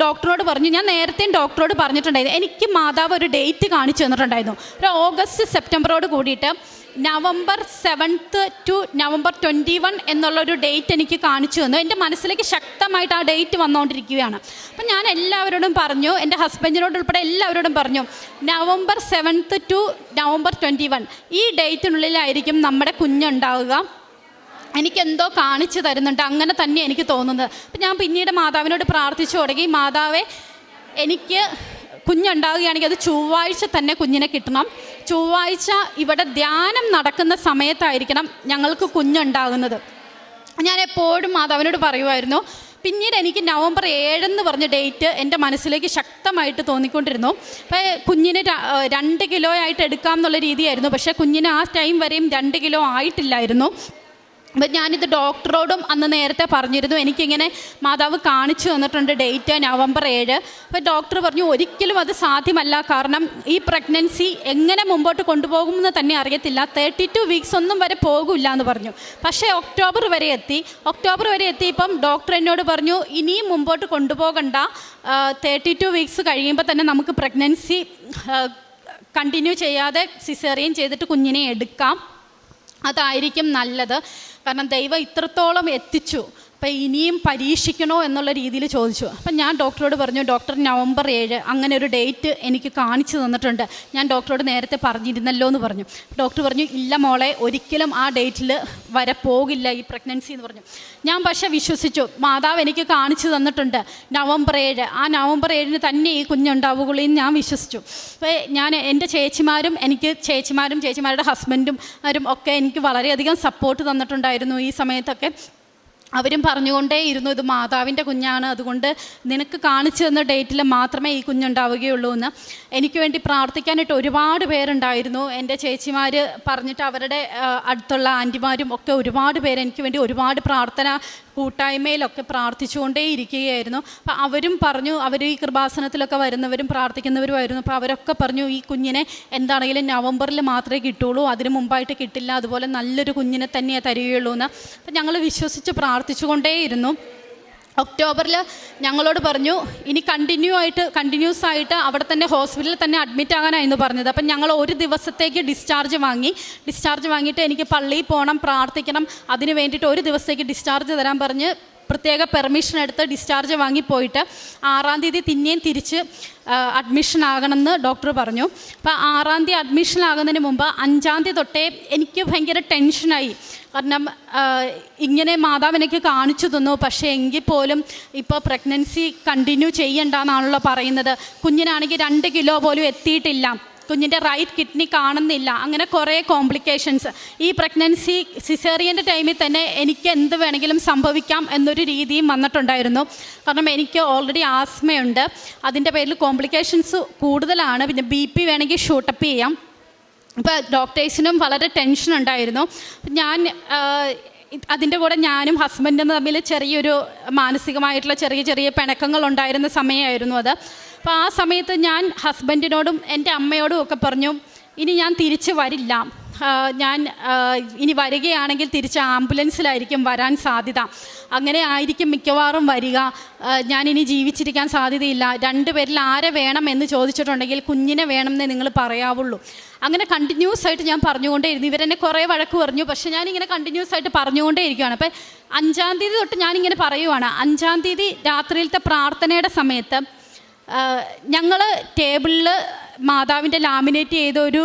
ഡോക്ടറോട് പറഞ്ഞു, ഞാൻ നേരത്തെയും ഡോക്ടറോട് പറഞ്ഞിട്ടുണ്ടായിരുന്നു, എനിക്ക് മാതാവ് ഒരു ഡേറ്റ് കാണിച്ചു തന്നിട്ടുണ്ടായിരുന്നു. ഒരു ഓഗസ്റ്റ് സെപ്റ്റംബറോട് കൂടിയിട്ട് നവംബർ 7th to November 21 എന്നുള്ളൊരു ഡേറ്റ് എനിക്ക് കാണിച്ചു തന്നു. എൻ്റെ മനസ്സിലേക്ക് ശക്തമായിട്ട് ആ ഡേറ്റ് വന്നുകൊണ്ടിരിക്കുകയാണ്. അപ്പം ഞാൻ എല്ലാവരോടും പറഞ്ഞു, എൻ്റെ ഹസ്ബൻഡിനോട് ഉൾപ്പെടെ എല്ലാവരോടും പറഞ്ഞു, നവംബർ 7th to November 21 ഈ ഡേറ്റിനുള്ളിലായിരിക്കും നമ്മുടെ കുഞ്ഞുണ്ടാവുക, എനിക്കെന്തോ കാണിച്ചു തരുന്നുണ്ട്, അങ്ങനെ തന്നെ എനിക്ക് തോന്നുന്നത്. അപ്പം ഞാൻ പിന്നീട് മാതാവിനോട് പ്രാർത്ഥിച്ചു തുടങ്ങി, മാതാവേ എനിക്ക് കുഞ്ഞുണ്ടാവുകയാണെങ്കിൽ അത് ചൊവ്വാഴ്ച തന്നെ കുഞ്ഞിനെ കിട്ടണം, ചൊവ്വാഴ്ച ഇവിടെ ധ്യാനം നടക്കുന്ന സമയത്തായിരിക്കണം ഞങ്ങൾക്ക് കുഞ്ഞുണ്ടാകുന്നത്. ഞാൻ എപ്പോഴും മാതാവിനോട് പറയുമായിരുന്നു. പിന്നീട് എനിക്ക് നവംബർ 7 പറഞ്ഞ ഡേറ്റ് എൻ്റെ മനസ്സിലേക്ക് ശക്തമായിട്ട് തോന്നിക്കൊണ്ടിരുന്നു. അപ്പോൾ കുഞ്ഞിന് 2 കിലോ ആയിട്ട് എടുക്കാം എന്നുള്ള രീതിയായിരുന്നു. പക്ഷേ കുഞ്ഞിന് ആ ടൈം വരെയും 2 കിലോ ആയിട്ടില്ലായിരുന്നു. അപ്പം ഞാനിത് ഡോക്ടറോടും അന്ന് നേരത്തെ പറഞ്ഞിരുന്നു, എനിക്കിങ്ങനെ മാതാവ് കാണിച്ചു തന്നിട്ടുണ്ട് ഡേറ്റ് നവംബർ 7. അപ്പോൾ ഡോക്ടർ പറഞ്ഞു, ഒരിക്കലും അത് സാധ്യമല്ല, കാരണം ഈ പ്രഗ്നൻസി എങ്ങനെ മുമ്പോട്ട് കൊണ്ടുപോകുമെന്ന് തന്നെ അറിയത്തില്ല, 32 വീക്സ് ഒന്നും വരെ പോകില്ല എന്ന് പറഞ്ഞു. പക്ഷേ ഒക്ടോബർ വരെ എത്തിയപ്പം ഡോക്ടർ എന്നോട് പറഞ്ഞു, ഇനിയും മുമ്പോട്ട് കൊണ്ടുപോകണ്ട, 32 വീക്സ് കഴിയുമ്പോൾ തന്നെ നമുക്ക് പ്രഗ്നൻസി കണ്ടിന്യൂ ചെയ്യാതെ സിസേറിയൻ ചെയ്തിട്ട് കുഞ്ഞിനെ എടുക്കാം, അതായിരിക്കും നല്ലത്, കാരണം ദൈവം ഇത്രത്തോളം എത്തിച്ചു, അപ്പം ഇനിയും പരീക്ഷിക്കണോ എന്നുള്ള രീതിയിൽ ചോദിച്ചു. അപ്പം ഞാൻ ഡോക്ടറോട് പറഞ്ഞു, ഡോക്ടർ നവംബർ 7 അങ്ങനെ ഒരു ഡേറ്റ് എനിക്ക് കാണിച്ചു തന്നിട്ടുണ്ട്, ഞാൻ ഡോക്ടറോട് നേരത്തെ പറഞ്ഞിരുന്നല്ലോ എന്ന് പറഞ്ഞു. ഡോക്ടർ പറഞ്ഞു, ഇല്ല മോളെ, ഒരിക്കലും ആ ഡേറ്റിൽ വരെ പോകില്ല ഈ പ്രഗ്നൻസി എന്ന് പറഞ്ഞു. ഞാൻ പക്ഷേ വിശ്വസിച്ചു, മാതാവ് എനിക്ക് കാണിച്ചു തന്നിട്ടുണ്ട് നവംബർ 7, ആ നവംബർ 7 തന്നെ ഈ കുഞ്ഞുണ്ടാവുകയുള്ളൂ എന്ന് ഞാൻ വിശ്വസിച്ചു. അപ്പോൾ എൻ്റെ ചേച്ചിമാരുടെ ഹസ്ബൻഡും ഒക്കെ എനിക്ക് വളരെയധികം സപ്പോർട്ട് തന്നിട്ടുണ്ടായിരുന്നു ഈ സമയത്തൊക്കെ. അവരും പറഞ്ഞുകൊണ്ടേയിരുന്നു, ഇത് മാതാവിൻ്റെ കുഞ്ഞാണ്, അതുകൊണ്ട് നിനക്ക് കാണിച്ചു തന്ന ഡേറ്റിൽ മാത്രമേ ഈ കുഞ്ഞുണ്ടാവുകയുള്ളൂ എന്ന്. എനിക്ക് വേണ്ടി പ്രാർത്ഥിക്കാനായിട്ട് ഒരുപാട് പേരുണ്ടായിരുന്നു. എൻ്റെ ചേച്ചിമാർ പറഞ്ഞിട്ട് അവരുടെ അടുത്തുള്ള ആൻറ്റിമാരും ഒക്കെ ഒരുപാട് പേര് എനിക്ക് വേണ്ടി ഒരുപാട് പ്രാർത്ഥന കൂട്ടായ്മയിലൊക്കെ പ്രാർത്ഥിച്ചുകൊണ്ടേ ഇരിക്കുകയായിരുന്നു. അപ്പം അവരും പറഞ്ഞു, അവർ ഈ കൃപാസനത്തിലൊക്കെ വരുന്നവരും പ്രാർത്ഥിക്കുന്നവരുമായിരുന്നു. അപ്പോൾ അവരൊക്കെ പറഞ്ഞു, ഈ കുഞ്ഞിനെ എന്താണെങ്കിലും നവംബറിൽ മാത്രമേ കിട്ടുള്ളൂ, അതിന് മുമ്പായിട്ട് കിട്ടില്ല, അതുപോലെ നല്ലൊരു കുഞ്ഞിനെ തന്നെയാണ് തരികയുള്ളൂ എന്ന്. അപ്പം ഞങ്ങൾ വിശ്വസിച്ച് പ്രാർത്ഥിച്ചുകൊണ്ടേയിരുന്നു. ഒക്ടോബറിൽ ഞങ്ങളോട് പറഞ്ഞു, ഇനി കണ്ടിന്യൂസ് ആയിട്ട് അവിടെ തന്നെ ഹോസ്പിറ്റലിൽ തന്നെ അഡ്മിറ്റ് ആകാനായിരുന്നു പറഞ്ഞത്. അപ്പം ഞങ്ങൾ ഒരു ദിവസത്തേക്ക് ഡിസ്ചാർജ് വാങ്ങിയിട്ട് എനിക്ക് പള്ളിയിൽ പോകണം, പ്രാർത്ഥിക്കണം, അതിന് വേണ്ടിയിട്ട് ഒരു ദിവസത്തേക്ക് ഡിസ്ചാർജ് തരാൻ പറഞ്ഞ് പ്രത്യേക പെർമിഷൻ എടുത്ത് ഡിസ്ചാർജ് വാങ്ങിപ്പോയിട്ട് 6-ാം തീയതി പിന്നെയും തിരിച്ച് അഡ്മിഷൻ ആകണമെന്ന് ഡോക്ടർ പറഞ്ഞു. അപ്പോൾ 6-ാം തീയതി അഡ്മിഷൻ ആകുന്നതിന് മുമ്പ് 5-ാം തീയതി തൊട്ടേ എനിക്ക് ഭയങ്കര ടെൻഷനായി. കാരണം ഇങ്ങനെ മാതാവ് എനിക്ക് കാണിച്ചു തന്നു, പക്ഷേ എങ്കിൽ പോലും ഇപ്പോൾ പ്രഗ്നൻസി കണ്ടിന്യൂ ചെയ്യണ്ടെന്നാണല്ലോ പറയുന്നത്. കുഞ്ഞിനാണെങ്കിൽ 2 കിലോ പോലും എത്തിയിട്ടില്ല, കുഞ്ഞിൻ്റെ റൈറ്റ് കിഡ്നി കാണുന്നില്ല, അങ്ങനെ കുറേ കോംപ്ലിക്കേഷൻസ്. ഈ പ്രഗ്നൻസി സിസേറിയൻ്റെ ടൈമിൽ തന്നെ എനിക്ക് എന്ത് വേണമെങ്കിലും സംഭവിക്കാം എന്നൊരു രീതിയും വന്നിട്ടുണ്ടായിരുന്നു. കാരണം എനിക്ക് ഓൾറെഡി ആസ്മയുണ്ട്, അതിൻ്റെ പേരിൽ കോംപ്ലിക്കേഷൻസ് കൂടുതലാണ്, പിന്നെ BP വേണമെങ്കിൽ ഷൂട്ടപ്പ് ചെയ്യാം. ഇപ്പോൾ ഡോക്ടേഴ്സിനും വളരെ ടെൻഷൻ ഉണ്ടായിരുന്നു. ഞാൻ അതിൻ്റെ കൂടെ ഞാനും ഹസ്ബൻഡും തമ്മിൽ ചെറിയൊരു മാനസികമായിട്ടുള്ള ചെറിയ പിണക്കങ്ങളുണ്ടായിരുന്ന സമയമായിരുന്നു അത്. അപ്പോൾ ആ സമയത്ത് ഞാൻ ഹസ്ബൻഡിനോടും എൻ്റെ അമ്മയോടും ഒക്കെ പറഞ്ഞു, ഇനി ഞാൻ തിരിച്ച് വരില്ല, ഞാൻ ഇനി വരികയാണെങ്കിൽ തിരിച്ച് ആംബുലൻസിലായിരിക്കും വരാൻ സാധ്യത, അങ്ങനെ ആയിരിക്കും മിക്കവാറും വരിക, ഞാനിനി ജീവിച്ചിരിക്കാൻ സാധ്യതയില്ല, 2 പേരിൽ ആരെ വേണം എന്ന് ചോദിച്ചിട്ടുണ്ടെങ്കിൽ കുഞ്ഞിനെ വേണമെന്നേ നിങ്ങൾ പറയാവുള്ളൂ. അങ്ങനെ കണ്ടിന്യൂസ് ആയിട്ട് ഞാൻ പറഞ്ഞുകൊണ്ടേയിരുന്നു. ഇവരെന്നെ കുറേ വഴക്ക് പറഞ്ഞു, പക്ഷേ ഞാനിങ്ങനെ കണ്ടിന്യൂസ് ആയിട്ട് പറഞ്ഞുകൊണ്ടേ ഇരിക്കുകയാണ്. അപ്പോൾ 5-ാം തീയതി തൊട്ട് ഞാനിങ്ങനെ പറയുവാണ്. 5-ാം തീയതി രാത്രിയിലത്തെ പ്രാർത്ഥനയുടെ സമയത്ത് ഞങ്ങൾ ടേബിളിൽ മാതാവിൻ്റെ ലാമിനേറ്റ് ചെയ്ത ഒരു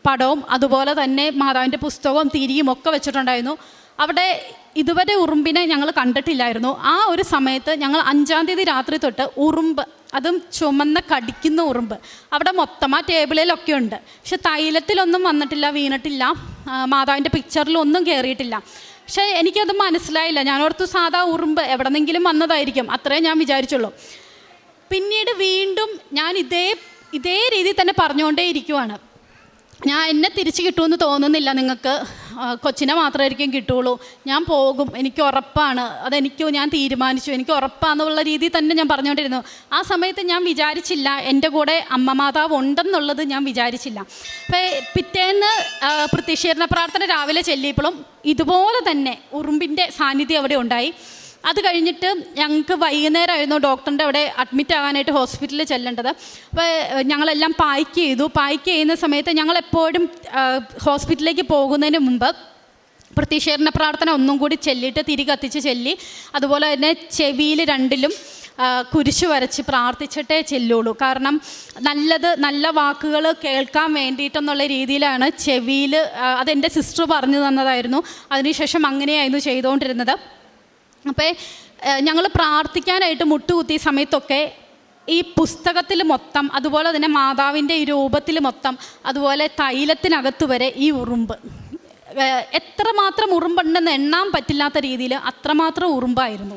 പടവും അതുപോലെ തന്നെ മാതാവിൻ്റെ പുസ്തകവും തിരിയും ഒക്കെ വെച്ചിട്ടുണ്ടായിരുന്നു. അവിടെ ഇതുവരെ ഉറുമ്പിനെ ഞങ്ങൾ കണ്ടിട്ടില്ലായിരുന്നു. ആ ഒരു സമയത്ത് ഞങ്ങൾ 5-ാം തീയതി രാത്രി തൊട്ട് ഉറുമ്പ്, അതും ചുമന്ന കടിക്കുന്ന ഉറുമ്പ് അവിടെ മൊത്തം ആ ടേബിളിലൊക്കെ ഉണ്ട്. പക്ഷെ തൈലത്തിലൊന്നും വന്നിട്ടില്ല, വീണിട്ടില്ല, മാതാവിൻ്റെ പിക്ചറിലൊന്നും കയറിയിട്ടില്ല. പക്ഷേ എനിക്കത് മനസ്സിലായില്ല. ഞാനോർത്തു സാധാ ഉറുമ്പ് എവിടെന്നെങ്കിലും വന്നതായിരിക്കും, അത്രേ ഞാൻ വിചാരിച്ചുള്ളൂ. പിന്നീട് വീണ്ടും ഞാൻ ഇതേ രീതിയിൽ തന്നെ പറഞ്ഞുകൊണ്ടേ ഇരിക്കുവാണ്. എന്നെ തിരിച്ച് കിട്ടുമെന്ന് തോന്നുന്നില്ല നിങ്ങൾക്ക്, കൊച്ചിനെ മാത്രമായിരിക്കും കിട്ടുള്ളൂ, ഞാൻ പോകും, എനിക്ക് ഉറപ്പാണ്, ഞാൻ തീരുമാനിച്ചു, എനിക്ക് ഉറപ്പാണെന്നുള്ള രീതിയിൽ തന്നെ ഞാൻ പറഞ്ഞുകൊണ്ടിരുന്നു. ആ സമയത്ത് ഞാൻ വിചാരിച്ചില്ല എൻ്റെ കൂടെ അമ്മ മാതാവ് ഉണ്ടെന്നുള്ളത് ഞാൻ വിചാരിച്ചില്ല. അപ്പോൾ പിറ്റേന്ന് പ്രത്യക്ഷീകരണ പ്രാർത്ഥന രാവിലെ ചെല്ലിയപ്പോഴും ഇതുപോലെ തന്നെ ഉറുമ്പിൻ്റെ സാന്നിധ്യം അവിടെ ഉണ്ടായി. അത് കഴിഞ്ഞിട്ട് ഞങ്ങൾക്ക് വൈകുന്നേരമായിരുന്നു ഡോക്ടറിൻ്റെ അവിടെ അഡ്മിറ്റ് ആകാനായിട്ട് ഹോസ്പിറ്റലിൽ ചെല്ലേണ്ടത്. അപ്പോൾ ഞങ്ങളെല്ലാം പാക്ക് ചെയ്തു. പാക്ക് ചെയ്യുന്ന സമയത്ത് ഞങ്ങളെപ്പോഴും ഹോസ്പിറ്റലിലേക്ക് പോകുന്നതിന് മുമ്പ് പ്രത്യക്ഷീകരണ പ്രാർത്ഥന ഒന്നും കൂടി ചെല്ലിയിട്ട് തിരി കത്തിച്ച് ചെല്ലി, അതുപോലെ തന്നെ ചെവിയിൽ രണ്ടിലും കുരിശ് വരച്ച് പ്രാർത്ഥിച്ചിട്ടേ ചെല്ലുള്ളൂ. കാരണം നല്ല വാക്കുകൾ കേൾക്കാൻ വേണ്ടിയിട്ടെന്നുള്ള രീതിയിലാണ് ചെവിയിൽ, അതെൻ്റെ സിസ്റ്റർ പറഞ്ഞു തന്നതായിരുന്നു. അതിനുശേഷം അങ്ങനെയായിരുന്നു ചെയ്തുകൊണ്ടിരുന്നത്. അപ്പോൾ ഞങ്ങൾ പ്രാർത്ഥിക്കാനായിട്ട് മുട്ടുകുത്തിയ സമയത്തൊക്കെ ഈ പുസ്തകത്തിൽ മൊത്തം, അതുപോലെ തന്നെ മാതാവിൻ്റെ ഈ രൂപത്തിൽ മൊത്തം, അതുപോലെ തൈലത്തിനകത്ത് വരെ ഈ ഉറുമ്പ്, എത്രമാത്രം ഉറുമ്പുണ്ടെന്ന് എണ്ണാൻ പറ്റില്ലാത്ത രീതിയിൽ അത്രമാത്രം ഉറുമ്പായിരുന്നു.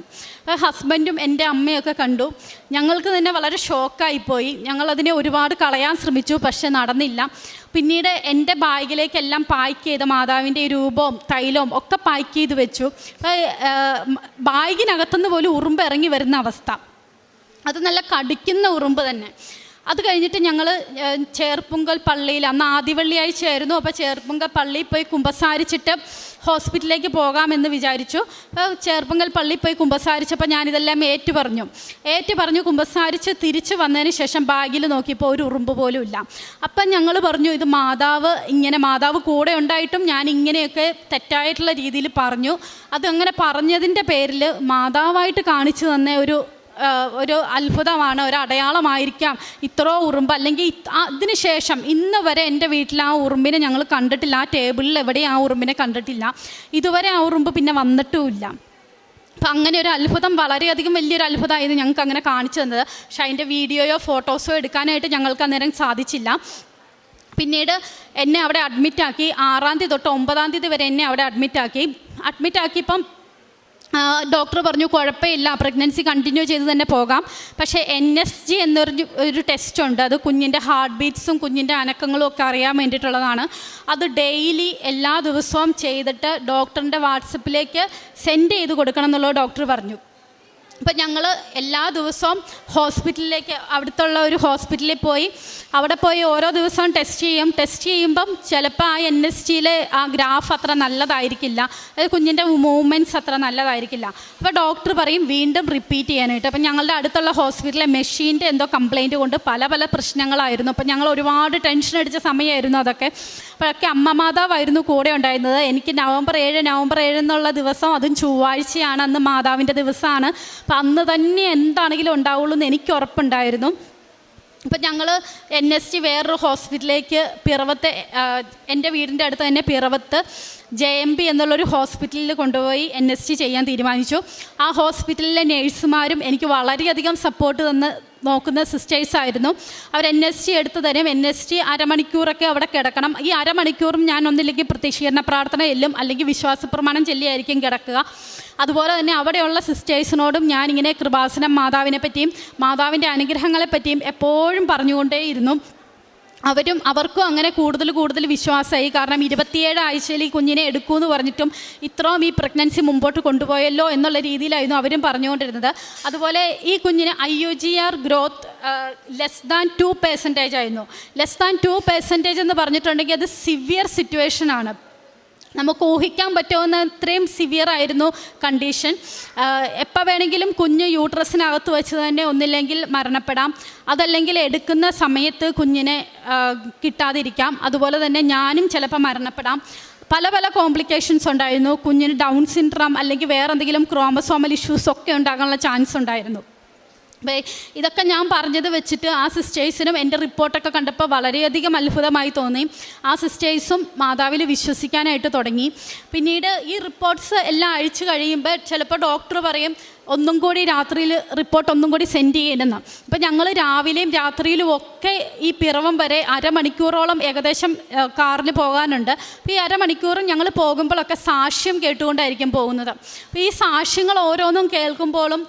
ഹസ്ബൻഡും എൻ്റെ അമ്മയൊക്കെ കണ്ടു. ഞങ്ങൾക്ക് തന്നെ വളരെ ഷോക്കായിപ്പോയി. ഞങ്ങളതിനെ ഒരുപാട് കളയാൻ ശ്രമിച്ചു, പക്ഷെ നടന്നില്ല. പിന്നീട് എൻ്റെ ബാഗിലേക്കെല്ലാം പാക്ക് ചെയ്ത മാതാവിൻ്റെ ഈ രൂപവും തൈലവും ഒക്കെ പാക്ക് ചെയ്ത് വെച്ചു. ബാഗിനകത്തുനിന്ന് പോലും ഉറുമ്പ് ഇറങ്ങി വരുന്ന അവസ്ഥ, അത് നല്ല കടിക്കുന്ന ഉറുമ്പ് തന്നെ. അത് കഴിഞ്ഞിട്ട് ഞങ്ങൾ ചേർപ്പുങ്കൽ പള്ളിയിൽ, അന്ന് ആദ്യ വെള്ളിയാഴ്ചയായിരുന്നു, അപ്പോൾ ചേർപ്പുങ്കൽ പള്ളിയിൽ പോയി കുമ്പസാരിച്ചിട്ട് ഹോസ്പിറ്റലിലേക്ക് പോകാമെന്ന് വിചാരിച്ചു. ചേർപ്പുങ്കൽ പള്ളിയിൽ പോയി കുമ്പസാരിച്ചപ്പോൾ ഞാനിതെല്ലാം ഏറ്റു പറഞ്ഞു കുമ്പസാരിച്ച് തിരിച്ച് വന്നതിന് ശേഷം ബാഗിൽ നോക്കിയപ്പോൾ ഒരു ഉറുമ്പ് പോലും ഇല്ല. അപ്പം ഞങ്ങൾ പറഞ്ഞു, ഇത് മാതാവ് കൂടെ ഉണ്ടായിട്ടും ഞാൻ ഇങ്ങനെയൊക്കെ തെറ്റായിട്ടുള്ള രീതിയിൽ പറഞ്ഞു. അതങ്ങനെ പറഞ്ഞതിൻ്റെ പേരിൽ മാതാവായിട്ട് കാണിച്ചു തന്ന ഒരു അത്ഭുതമാണ്, ഒരു അടയാളമായിരിക്കാം ഇത്ര ഉറുമ്പ്. അല്ലെങ്കിൽ അതിന് ശേഷം ഇന്ന് വരെ എൻ്റെ വീട്ടിൽ ആ ഉറുമ്പിനെ ഞങ്ങൾ കണ്ടിട്ടില്ല. ആ ടേബിളിൽ എവിടെയും ആ ഉറുമ്പിനെ കണ്ടിട്ടില്ല. ഇതുവരെ ആ ഉറുമ്പ് പിന്നെ വന്നിട്ടുമില്ല. അപ്പം അങ്ങനെ ഒരു അത്ഭുതം, വളരെയധികം വലിയൊരു അത്ഭുതമായിരുന്നു ഞങ്ങൾക്ക് അങ്ങനെ കാണിച്ചു തന്നത്. പക്ഷേ അതിൻ്റെ വീഡിയോയോ ഫോട്ടോസോ എടുക്കാനായിട്ട് ഞങ്ങൾക്ക് അന്നേരം സാധിച്ചില്ല. പിന്നീട് എന്നെ അവിടെ അഡ്മിറ്റാക്കി. 6-ാം തീയതി തൊട്ട് 9-ാം തീയതി വരെ എന്നെ അവിടെ അഡ്മിറ്റാക്കിയപ്പം ഡോക്ടർ പറഞ്ഞു കുഴപ്പമില്ല, പ്രഗ്നൻസി കണ്ടിന്യൂ ചെയ്ത് തന്നെ പോകാം. പക്ഷേ NSG എന്നൊരു ടെസ്റ്റ് ഉണ്ട്. അത് കുഞ്ഞിൻ്റെ ഹാർട്ട് ബീറ്റ്സും കുഞ്ഞിൻ്റെ അനക്കങ്ങളും ഒക്കെ അറിയാൻ വേണ്ടിയിട്ടുള്ളതാണ്. അത് ഡെയിലി എല്ലാ ദിവസവും ചെയ്തിട്ട് ഡോക്ടറിൻ്റെ വാട്സപ്പിലേക്ക് സെൻഡ് ചെയ്ത് കൊടുക്കണം എന്നുള്ളത് ഡോക്ടർ പറഞ്ഞു. അപ്പം ഞങ്ങൾ എല്ലാ ദിവസവും ഹോസ്പിറ്റലിലേക്ക്, അവിടുത്തെ ഒരു ഹോസ്പിറ്റലിൽ പോയി അവിടെ പോയി ഓരോ ദിവസവും ടെസ്റ്റ് ചെയ്യുമ്പം ചിലപ്പോൾ ആ NSGയിലെ ആ ഗ്രാഫ് അത്ര നല്ലതായിരിക്കില്ല, കുഞ്ഞിൻ്റെ മൂവ്മെൻറ്റ്സ് അത്ര നല്ലതായിരിക്കില്ല. അപ്പോൾ ഡോക്ടർ പറയും വീണ്ടും റിപ്പീറ്റ് ചെയ്യാനായിട്ട്. അപ്പം ഞങ്ങളുടെ അടുത്തുള്ള ഹോസ്പിറ്റലിലെ മെഷീൻ്റെ എന്തോ കംപ്ലയിൻറ്റ് കൊണ്ട് പല പ്രശ്നങ്ങളായിരുന്നു. അപ്പം ഞങ്ങൾ ഒരുപാട് ടെൻഷൻ അടിച്ച സമയമായിരുന്നു അതൊക്കെ. അപ്പോഴൊക്കെ അമ്മ മാതാവായിരുന്നു കൂടെ ഉണ്ടായിരുന്നത്. എനിക്ക് നവംബർ 7 എന്നുള്ള ദിവസം, അതും ചൊവ്വാഴ്ചയാണ്, അന്ന് മാതാവിൻ്റെ ദിവസമാണ്. അപ്പം അന്ന് തന്നെ എന്താണെങ്കിലും ഉണ്ടാവുള്ളൂ എന്ന് എനിക്ക് ഉറപ്പുണ്ടായിരുന്നു. അപ്പം ഞങ്ങൾ NSG വേറൊരു ഹോസ്പിറ്റലിലേക്ക് പിറവത്ത്, എൻ്റെ വീടിൻ്റെ അടുത്ത് തന്നെ പിറവത്ത് JMB എന്നുള്ളൊരു ഹോസ്പിറ്റലിൽ കൊണ്ടുപോയി NSG ചെയ്യാൻ തീരുമാനിച്ചു. ആ ഹോസ്പിറ്റലിലെ നേഴ്സുമാരും എനിക്ക് വളരെയധികം സപ്പോർട്ട് തന്ന് നോക്കുന്ന സിസ്റ്റേഴ്സായിരുന്നു. അവർ NSG എടുത്ത് തരും. NSG അരമണിക്കൂറൊക്കെ അവിടെ കിടക്കണം. ഈ അരമണിക്കൂറും ഞാൻ ഒന്നില്ലെങ്കിൽ പ്രത്യക്ഷീകരണ പ്രാർത്ഥന ചെല്ലും, അല്ലെങ്കിൽ വിശ്വാസപ്രമാണം ചൊല്ലിയായിരിക്കും കിടക്കുക. അതുപോലെ തന്നെ അവിടെയുള്ള സിസ്റ്റേഴ്സിനോടും ഞാനിങ്ങനെ കൃപാസനം മാതാവിനെ പറ്റിയും മാതാവിൻ്റെ അനുഗ്രഹങ്ങളെപ്പറ്റിയും എപ്പോഴും പറഞ്ഞുകൊണ്ടേയിരുന്നു. അവർക്കും അങ്ങനെ കൂടുതൽ വിശ്വാസമായി. കാരണം 27 ആഴ്ചയിൽ ഈ കുഞ്ഞിനെ എടുക്കുമെന്ന് പറഞ്ഞിട്ടും ഇത്രയും ഈ പ്രഗ്നൻസി മുമ്പോട്ട് കൊണ്ടുപോയല്ലോ എന്നുള്ള രീതിയിലായിരുന്നു അവരും പറഞ്ഞുകൊണ്ടിരുന്നത്. അതുപോലെ ഈ കുഞ്ഞിന് IUGR ഗ്രോത്ത് <2% ആയിരുന്നു. <2% എന്ന് പറഞ്ഞിട്ടുണ്ടെങ്കിൽ അത് സിവിയർ സിറ്റുവേഷനാണ്. നമുക്ക് ഊഹിക്കാൻ പറ്റുന്ന അത്രയും സിവിയർ ആയിരുന്നു കണ്ടീഷൻ. എപ്പോൾ വേണമെങ്കിലും കുഞ്ഞ് യൂട്രസിനകത്ത് വെച്ച് തന്നെ ഒന്നില്ലെങ്കിൽ മരണപ്പെടാം, അതല്ലെങ്കിൽ എടുക്കുന്ന സമയത്ത് കുഞ്ഞിനെ കിട്ടാതിരിക്കാം. അതുപോലെ തന്നെ ഞാനും ചിലപ്പോൾ മരണപ്പെടാം. പല കോംപ്ലിക്കേഷൻസ് ഉണ്ടായിരുന്നു. കുഞ്ഞിന് ഡൗൺ സിൻഡ്രോം അല്ലെങ്കിൽ വേറെ എന്തെങ്കിലും ക്രോമസോമൽ ഇഷ്യൂസ് ഒക്കെ ഉണ്ടാകാനുള്ള ചാൻസ് ഉണ്ടായിരുന്നു. ഇതൊക്കെ ഞാൻ പറഞ്ഞത് വെച്ചിട്ട് ആ സിസ്റ്റേഴ്സിനും എൻ്റെ റിപ്പോർട്ടൊക്കെ കണ്ടപ്പോൾ വളരെയധികം അത്ഭുതമായി തോന്നി. ആ സിസ്റ്റേഴ്സും മാതാവിൽ വിശ്വസിക്കാനായിട്ട് തുടങ്ങി. പിന്നീട് ഈ റിപ്പോർട്ട്സ് എല്ലാം അയച്ചു കഴിയുമ്പോൾ ചിലപ്പോൾ ഡോക്ടർ പറയും ഒന്നും കൂടി രാത്രിയിൽ റിപ്പോർട്ട് ഒന്നും കൂടി സെൻഡ് ചെയ്യണമെന്ന്. അപ്പോൾ ഞങ്ങൾ രാവിലെയും രാത്രിയിലും ഒക്കെ ഈ പിറവം വരെ അരമണിക്കൂറോളം ഏകദേശം കാറിൽ പോകാനുണ്ട്. അപ്പോൾ ഈ അരമണിക്കൂറും ഞങ്ങൾ പോകുമ്പോഴൊക്കെ സാക്ഷ്യം കേട്ടുകൊണ്ടായിരിക്കും പോകുന്നത്. അപ്പോൾ ഈ സാക്ഷ്യങ്ങൾ ഓരോന്നും കേൾക്കുമ്പോഴും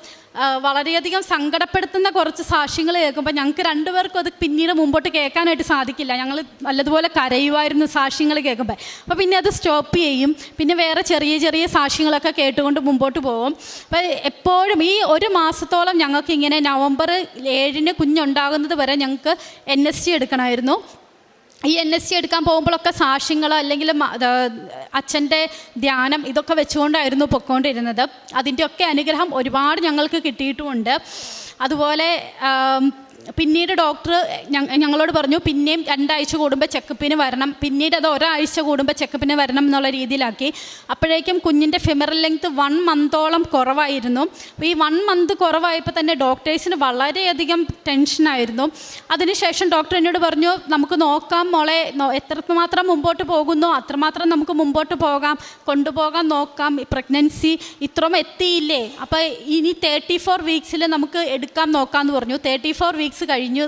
വളരെയധികം സങ്കടപ്പെടുത്തുന്ന കുറച്ച് സാക്ഷ്യങ്ങൾ കേൾക്കുമ്പോൾ ഞങ്ങൾക്ക് രണ്ടുപേർക്കും അത് പിന്നീട് മുമ്പോട്ട് കേൾക്കാനായിട്ട് സാധിക്കില്ല. ഞങ്ങൾ നല്ലതുപോലെ കരയുമായിരുന്നു സാക്ഷ്യങ്ങൾ കേൾക്കുമ്പോൾ. അപ്പോൾ പിന്നെ അത് സ്റ്റോപ്പ് ചെയ്യും. പിന്നെ വേറെ ചെറിയ ചെറിയ സാക്ഷ്യങ്ങളൊക്കെ കേട്ടുകൊണ്ട് മുമ്പോട്ട് പോകും. അപ്പോൾ എപ്പോഴും ഈ ഒരു മാസത്തോളം ഞങ്ങൾക്ക് ഇങ്ങനെ നവംബർ 7 കുഞ്ഞുണ്ടാകുന്നത് വരെ ഞങ്ങൾക്ക് NST എടുക്കണമായിരുന്നു. ഈ NST എടുക്കാൻ പോകുമ്പോഴൊക്കെ സാക്ഷ്യങ്ങൾ അല്ലെങ്കിൽ അച്ഛൻ്റെ ധ്യാനം ഇതൊക്കെ വെച്ചുകൊണ്ടായിരുന്നു പൊയ്ക്കൊണ്ടിരുന്നത്. അതിൻ്റെയൊക്കെ അനുഗ്രഹം ഒരുപാട് ഞങ്ങൾക്ക് കിട്ടിയിട്ടുമുണ്ട്. അതുപോലെ പിന്നീട് ഡോക്ടർ ഞങ്ങളോട് പറഞ്ഞു പിന്നെയും 2 ആഴ്ച കൂടുമ്പോൾ ചെക്കപ്പിന് വരണം. പിന്നീട് അത് 1 ആഴ്ച കൂടുമ്പോൾ ചെക്കപ്പിന് വരണം എന്നുള്ള രീതിയിലാക്കി. അപ്പോഴേക്കും കുഞ്ഞിൻ്റെ ഫെമറൽ ലെങ്ത് 1 മന്തോളം കുറവായിരുന്നു. അപ്പോൾ ഈ 1 മന്ത് കുറവായപ്പോൾ തന്നെ ഡോക്ടേഴ്സിന് വളരെയധികം ടെൻഷനായിരുന്നു. അതിനുശേഷം ഡോക്ടർ എന്നോട് പറഞ്ഞു നമുക്ക് നോക്കാം മോളെ, എത്രമാത്രം മുമ്പോട്ട് പോകുന്നു അത്രമാത്രം നമുക്ക് മുമ്പോട്ട് പോകാം, കൊണ്ടുപോകാൻ നോക്കാം. പ്രഗ്നൻസി ഇത്രയും എത്തിയില്ലേ, അപ്പോൾ ഇനി 34 വീക്സിൽ നമുക്ക് എടുക്കാൻ നോക്കാമെന്ന് പറഞ്ഞു. 34 വീക്സ് കഴിഞ്ഞു,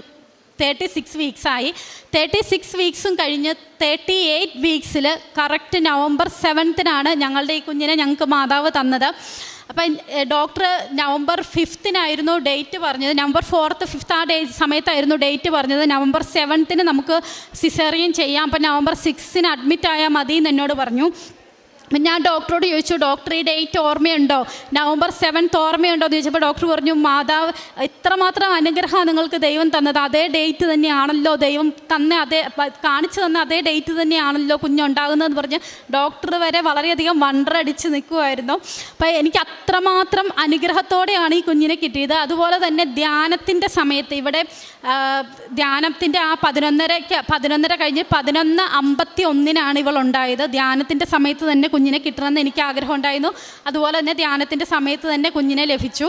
36 വീക്സായി. 36 വീക്സും കഴിഞ്ഞ് 38 വീക്സിൽ കറക്റ്റ് നവംബർ 7 ഞങ്ങളുടെ ഈ കുഞ്ഞിനെ ഞങ്ങൾക്ക് മാതാവ് തന്നത്. അപ്പം ഡോക്ടർ നവംബർ 5 ഡേറ്റ് പറഞ്ഞത്. നവംബർ 4, 5 ആ സമയത്തായിരുന്നു ഡേറ്റ് പറഞ്ഞത്. നവംബർ 7 നമുക്ക് സിസേറിയൻ ചെയ്യാം, അപ്പം നവംബർ 6 അഡ്മിറ്റ് ആയാൽ മതി എന്ന് എന്നോട് പറഞ്ഞു. ഞാൻ ഡോക്ടറോട് ചോദിച്ചു, ഡോക്ടർ ഈ ഡേറ്റ് ഓർമ്മയുണ്ടോ, നവംബർ 7 ഓർമ്മയുണ്ടോ എന്ന് ചോദിച്ചപ്പോൾ ഡോക്ടർ പറഞ്ഞു മാതാവ് എത്രമാത്രം അനുഗ്രഹമാണ് നിങ്ങൾക്ക് ദൈവം തന്നത്, അതേ ഡേറ്റ് തന്നെയാണല്ലോ ദൈവം തന്നെ, കാണിച്ചു തന്ന അതേ ഡേറ്റ് തന്നെയാണല്ലോ കുഞ്ഞുണ്ടാകുന്നതെന്ന് പറഞ്ഞ് ഡോക്ടർ വരെ വളരെയധികം വണ്ടറടിച്ച് നിൽക്കുമായിരുന്നു. അപ്പോൾ എനിക്ക് അത്രമാത്രം അനുഗ്രഹത്തോടെയാണ് ഈ കുഞ്ഞിനെ കിട്ടിയത്. അതുപോലെ തന്നെ ധ്യാനത്തിൻ്റെ സമയത്ത് ഇവിടെ ധ്യാനത്തിൻ്റെ ആ 11 കഴിഞ്ഞ് 11:51 ഇവളുണ്ടായത്. ധ്യാനത്തിൻ്റെ സമയത്ത് തന്നെ കുഞ്ഞിനെ കിട്ടണമെന്ന് എനിക്ക് ആഗ്രഹം ഉണ്ടായിരുന്നു. അതുപോലെ തന്നെ ധ്യാനത്തിൻ്റെ സമയത്ത് തന്നെ കുഞ്ഞിനെ ലഭിച്ചു.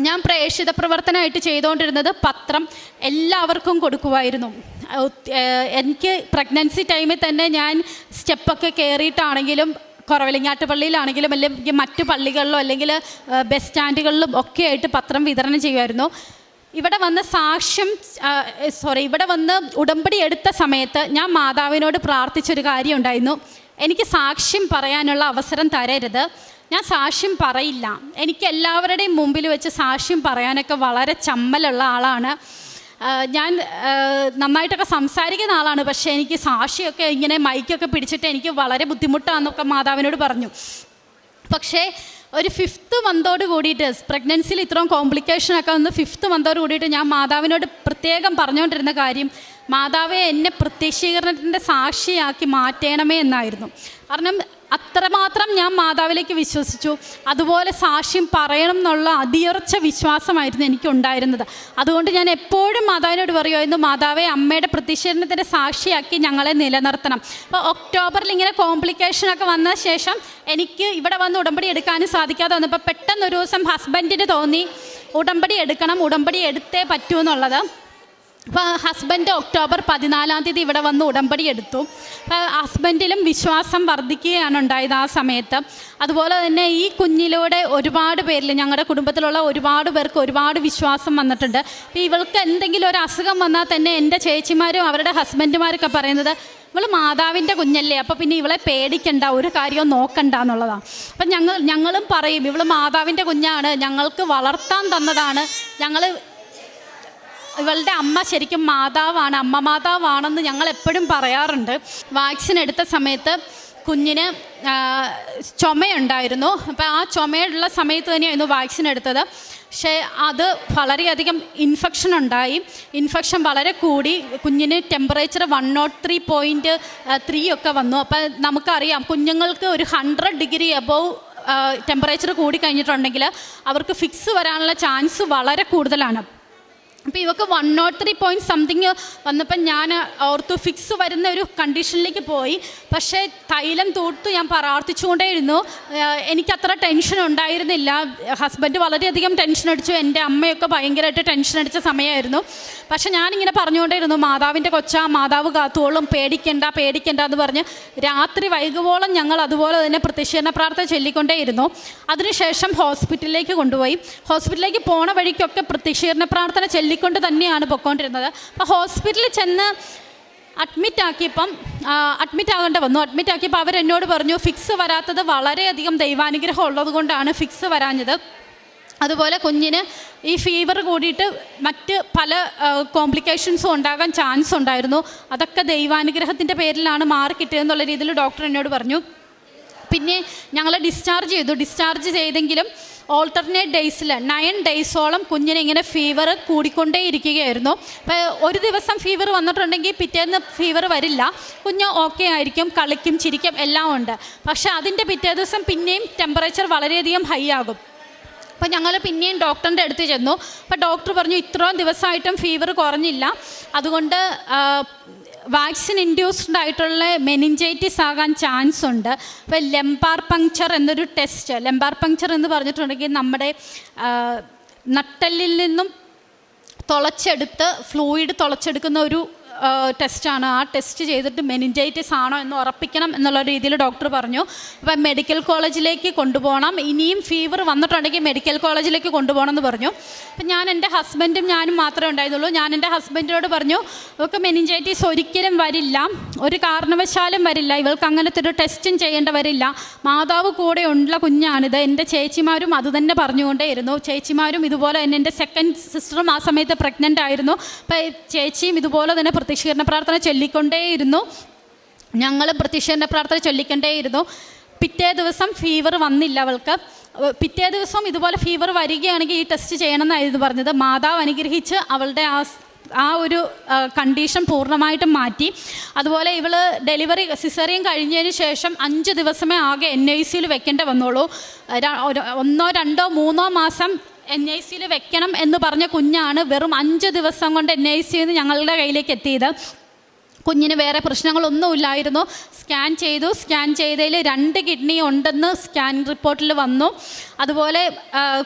ഞാൻ പ്രേക്ഷിത പ്രവർത്തനമായിട്ട് ചെയ്തുകൊണ്ടിരുന്നത് പത്രം എല്ലാവർക്കും കൊടുക്കുമായിരുന്നു. എനിക്ക് പ്രഗ്നൻസി ടൈമിൽ തന്നെ ഞാൻ സ്റ്റെപ്പൊക്കെ കയറിയിട്ടാണെങ്കിലും കുറവിലങ്ങാട്ടുപള്ളിയിലാണെങ്കിലും അല്ലെങ്കിൽ മറ്റു പള്ളികളിലോ അല്ലെങ്കിൽ ബസ് സ്റ്റാൻഡുകളിലും ഒക്കെ ആയിട്ട് പത്രം വിതരണം ചെയ്യുമായിരുന്നു. ഇവിടെ വന്ന് ഉടമ്പടി എടുത്ത സമയത്ത് ഞാൻ മാതാവിനോട് പ്രാർത്ഥിച്ചൊരു കാര്യം ഉണ്ടായിരുന്നു. എനിക്ക് സാക്ഷ്യം പറയാനുള്ള അവസരം തരരുത്, ഞാൻ സാക്ഷ്യം പറയില്ല. എനിക്ക് എല്ലാവരുടെയും മുമ്പിൽ വെച്ച് സാക്ഷ്യം പറയാനൊക്കെ വളരെ ചമ്മലുള്ള ആളാണ് ഞാൻ. നന്നായിട്ടൊക്കെ സംസാരിക്കുന്ന ആളാണ്, പക്ഷേ എനിക്ക് സാക്ഷിയൊക്കെ ഇങ്ങനെ മൈക്കൊക്കെ പിടിച്ചിട്ട് എനിക്ക് വളരെ ബുദ്ധിമുട്ടാണെന്നൊക്കെ മാതാവിനോട് പറഞ്ഞു. പക്ഷേ ഒരു 5th മന്തോട് കൂടിയിട്ട് പ്രഗ്നൻസിയിൽ ഇത്രയും കോംപ്ലിക്കേഷനൊക്കെ വന്ന് 5th മന്തോട് കൂടിയിട്ട് ഞാൻ മാതാവിനോട് പ്രത്യേകം പറഞ്ഞുകൊണ്ടിരുന്ന കാര്യം, മാതാവെ എന്നെ പ്രത്യക്ഷീകരണത്തിൻ്റെ സാക്ഷിയാക്കി മാറ്റണമേ എന്നായിരുന്നു. കാരണം അത്രമാത്രം ഞാൻ മാതാവിലേക്ക് വിശ്വസിച്ചു. അതുപോലെ സാക്ഷ്യം പറയണം എന്നുള്ള അതിയുറച്ച വിശ്വാസമായിരുന്നു എനിക്കുണ്ടായിരുന്നത്. അതുകൊണ്ട് ഞാൻ എപ്പോഴും മാതാവിനോട് പറയുമായിരുന്നു, മാതാവെ അമ്മയുടെ പ്രത്യക്ഷീകരണത്തിൻ്റെ സാക്ഷിയാക്കി ഞങ്ങളെ നിലനിർത്തണം. അപ്പോൾ ഒക്ടോബറിൽ ഇങ്ങനെ കോംപ്ലിക്കേഷനൊക്കെ വന്ന ശേഷം എനിക്ക് ഇവിടെ വന്ന് ഉടമ്പടി എടുക്കാനും സാധിക്കാതെ വന്നപ്പോൾ പെട്ടെന്നൊരു ദിവസം ഹസ്ബൻഡിന് തോന്നി ഉടമ്പടി എടുക്കണം, ഉടമ്പടി എടുത്തേ പറ്റൂ എന്നുള്ളത്. അപ്പോൾ ഹസ്ബൻഡ് ഒക്ടോബർ 14 ഇവിടെ വന്ന് ഉടമ്പടി എടുത്തു. അപ്പോൾ ഹസ്ബൻഡിലും വിശ്വാസം വർദ്ധിക്കുകയാണ് ഉണ്ടായത് ആ സമയത്ത്. അതുപോലെ തന്നെ ഈ കുഞ്ഞിലൂടെ ഒരുപാട് പേരിൽ ഞങ്ങളുടെ കുടുംബത്തിലുള്ള ഒരുപാട് പേർക്ക് ഒരുപാട് വിശ്വാസം വന്നിട്ടുണ്ട്. ഇപ്പോൾ ഇവൾക്ക് എന്തെങ്കിലും ഒരു അസുഖം വന്നാൽ തന്നെ എൻ്റെ ചേച്ചിമാരും അവരുടെ ഹസ്ബൻഡുമാരൊക്കെ പറയുന്നത് ഇവൾ മാതാവിൻ്റെ കുഞ്ഞല്ലേ, അപ്പോൾ പിന്നെ ഇവളെ പേടിക്കണ്ട, ഒരു കാര്യവും നോക്കണ്ട എന്നുള്ളതാണ്. അപ്പം ഞങ്ങളും പറയും ഇവൾ മാതാവിൻ്റെ കുഞ്ഞാണ്, ഞങ്ങൾക്ക് വളർത്താൻ തന്നതാണ്, ഇവളുടെ അമ്മ ശരിക്കും മാതാവാണ്, അമ്മ മാതാവാണെന്ന് ഞങ്ങൾ എപ്പോഴും പറയാറുണ്ട്. വാക്സിൻ എടുത്ത സമയത്ത് കുഞ്ഞിന് ചുമയുണ്ടായിരുന്നു. അപ്പോൾ ആ ചുമയുള്ള സമയത്ത് തന്നെയായിരുന്നു വാക്സിൻ എടുത്തത്. പക്ഷേ അത് വളരെയധികം ഇൻഫെക്ഷൻ ഉണ്ടായി. ഇൻഫെക്ഷൻ വളരെ കൂടി, കുഞ്ഞിന് ടെമ്പറേച്ചർ 103.3 ഒക്കെ വന്നു. അപ്പോൾ നമുക്കറിയാം കുഞ്ഞുങ്ങൾക്ക് ഒരു 100 ഡിഗ്രി എബോവ് ടെമ്പറേച്ചർ കൂടി കഴിഞ്ഞിട്ടുണ്ടെങ്കിൽ അവർക്ക് ഫിക്സ് വരാനുള്ള ചാൻസ് വളരെ കൂടുതലാണ്. അപ്പോൾ ഇവർക്ക് 103 വന്നപ്പോൾ ഞാൻ ഓർത്തു ഫിക്സ് വരുന്ന ഒരു കണ്ടീഷനിലേക്ക് പോയി. പക്ഷേ തൈലം തൂത്ത് ഞാൻ പ്രാർത്ഥിച്ചുകൊണ്ടേയിരുന്നു. എനിക്കത്ര ടെൻഷൻ ഉണ്ടായിരുന്നില്ല. ഹസ്ബൻഡ് വളരെയധികം ടെൻഷൻ അടിച്ചു, എൻ്റെ അമ്മയൊക്കെ ഭയങ്കരമായിട്ട് ടെൻഷൻ അടിച്ച സമയമായിരുന്നു. പക്ഷെ ഞാനിങ്ങനെ പറഞ്ഞുകൊണ്ടേയിരുന്നു മാതാവിൻ്റെ കൊച്ചാ, മാതാവ് കാത്തോളും, പേടിക്കണ്ട എന്ന് പറഞ്ഞ് രാത്രി വൈകുവോളം ഞങ്ങൾ അതുപോലെ തന്നെ പ്രത്യക്ഷീകരണ പ്രാർത്ഥന ചൊല്ലിക്കൊണ്ടേയിരുന്നു. അതിനുശേഷം ഹോസ്പിറ്റലിലേക്ക് കൊണ്ടുപോയി. ഹോസ്പിറ്റലിലേക്ക് പോണ വഴിക്കൊക്കെ പ്രത്യക്ഷീകരണ പ്രാർത്ഥന ചൊല്ലിക്കൊണ്ട് തന്നെയാണ് പൊയ്ക്കൊണ്ടിരുന്നത്. അപ്പോൾ ഹോസ്പിറ്റലിൽ ചെന്ന് അഡ്മിറ്റ് ആകേണ്ട വന്നു. അഡ്മിറ്റ് ആക്കിയപ്പോൾ അവരെന്നോട് പറഞ്ഞു ഫിക്സ് വരാത്തത് വളരെയധികം ദൈവാനുഗ്രഹം ഉള്ളത് കൊണ്ടാണ് ഫിക്സ് വരാഞ്ഞത്. അതുപോലെ കുഞ്ഞിന് ഈ ഫീവർ കൂടിയിട്ട് മറ്റ് പല കോംപ്ലിക്കേഷൻസും ഉണ്ടാകാൻ ചാൻസ് ഉണ്ടായിരുന്നു. അതൊക്കെ ദൈവാനുഗ്രഹത്തിൻ്റെ പേരിലാണ് മാറി കിട്ടിയതെന്നുള്ള രീതിയിൽ ഡോക്ടർ എന്നോട് പറഞ്ഞു. പിന്നെ ഞങ്ങളെ ഡിസ്ചാർജ് ചെയ്തെങ്കിലും ഓൾട്ടർനേറ്റ് ഡേയ്സിൽ 9 ഡേയ്സോളം കുഞ്ഞിന് ഇങ്ങനെ ഫീവർ കൂടിക്കൊണ്ടേ ഇരിക്കുകയായിരുന്നു. അപ്പോൾ ഒരു ദിവസം ഫീവർ വന്നിട്ടുണ്ടെങ്കിൽ പിറ്റേന്ന് ഫീവർ വരില്ല, കുഞ്ഞ് ഓക്കെ ആയിരിക്കും, കളിക്കും ചിരിക്കും എല്ലാം ഉണ്ട്. പക്ഷേ അതിൻ്റെ പിറ്റേ ദിവസം പിന്നെയും ടെമ്പറേച്ചർ വളരെയധികം ഹൈ ആകും. അപ്പോൾ ഞങ്ങൾ പിന്നെയും ഡോക്ടറിൻ്റെ അടുത്ത് ചെന്നു. അപ്പോൾ ഡോക്ടർ പറഞ്ഞു ഇത്രയും ദിവസമായിട്ടും ഫീവർ കുറഞ്ഞില്ല, അതുകൊണ്ട് വാക്സിൻ ഇൻഡ്യൂസ്ഡ് ആയിട്ടുള്ള മെനിഞ്ചൈറ്റിസ് ആകാൻ ചാൻസ് ഉണ്ട്. അപ്പോൾ ലെംബാർ പങ്ക്ചർ എന്നൊരു ടെസ്റ്റ്, ലെംബാർ പങ്ക്ചർ എന്ന് പറഞ്ഞിട്ടുണ്ടെങ്കിൽ നമ്മുടെ നട്ടെല്ലിൽ നിന്നും ഫ്ലൂയിഡ് തുളച്ചെടുക്കുന്ന ഒരു ടെസ്റ്റാണ്. ആ ടെസ്റ്റ് ചെയ്തിട്ട് മെനിഞ്ചൈറ്റിസ് ആണോ എന്ന് ഉറപ്പിക്കണം എന്നുള്ള രീതിയിൽ ഡോക്ടർ പറഞ്ഞു. അപ്പം മെഡിക്കൽ കോളേജിലേക്ക് കൊണ്ടുപോകണം, ഇനിയും ഫീവർ വന്നിട്ടുണ്ടെങ്കിൽ മെഡിക്കൽ കോളേജിലേക്ക് കൊണ്ടുപോകണം എന്ന് പറഞ്ഞു. അപ്പം ഞാൻ എൻ്റെ ഹസ്ബൻഡും ഞാനും മാത്രമേ ഉണ്ടായിരുന്നുള്ളൂ. ഞാൻ എൻ്റെ ഹസ്ബൻഡിനോട് പറഞ്ഞു ഇവൾക്ക് മെനിഞ്ചൈറ്റിസ് ഒരിക്കലും വരില്ല, ഒരു കാരണവശാലും വരില്ല, ഇവൾക്ക് അങ്ങനത്തെ ഒരു ടെസ്റ്റും ചെയ്യേണ്ട വരില്ല, മാതാവ് കൂടെ ഉള്ള കുഞ്ഞാണിത്. എൻ്റെ ചേച്ചിമാരും അത് തന്നെ പറഞ്ഞുകൊണ്ടേയിരുന്നു. ചേച്ചിമാരും ഇതുപോലെ തന്നെ, എൻ്റെ സെക്കൻഡ് സിസ്റ്ററും ആ സമയത്ത് പ്രഗ്നൻ്റ് ആയിരുന്നു. അപ്പോൾ ചേച്ചിയും ഇതുപോലെ തന്നെ പ്രത്യക്ഷീകരണ പ്രാർത്ഥന ചൊല്ലിക്കൊണ്ടേയിരുന്നു, ഞങ്ങൾ പ്രത്യക്ഷീകരണ പ്രാർത്ഥന ചൊല്ലിക്കൊണ്ടേയിരുന്നു. പിറ്റേ ദിവസം ഫീവർ വന്നില്ല അവൾക്ക്. പിറ്റേ ദിവസം ഇതുപോലെ ഫീവർ വരികയാണെങ്കിൽ ഈ ടെസ്റ്റ് ചെയ്യണമെന്നായിരുന്നു പറഞ്ഞത്. മാതാവ് അനുഗ്രഹിച്ച് അവളുടെ ആ ഒരു കണ്ടീഷൻ പൂർണ്ണമായിട്ടും മാറ്റി. അതുപോലെ ഇവൾ ഡെലിവറി സിസേറിയൻ കഴിഞ്ഞതിന് ശേഷം 5 ദിവസമേ ആകെ NICUയിൽ വെക്കേണ്ടി വന്നുള്ളൂ. 1, 2, 3 മാസം NICUയിൽ വെക്കണം എന്ന് പറഞ്ഞ കുഞ്ഞാണ് വെറും 5 ദിവസം കൊണ്ട് NICUയിൽ നിന്ന് ഞങ്ങളുടെ കയ്യിലേക്ക് എത്തിയത്. കുഞ്ഞിന് വേറെ പ്രശ്നങ്ങളൊന്നുമില്ലായിരുന്നു. സ്കാൻ ചെയ്തതിൽ 2 കിഡ്നി ഉണ്ടെന്ന് സ്കാൻ റിപ്പോർട്ടിൽ വന്നു. അതുപോലെ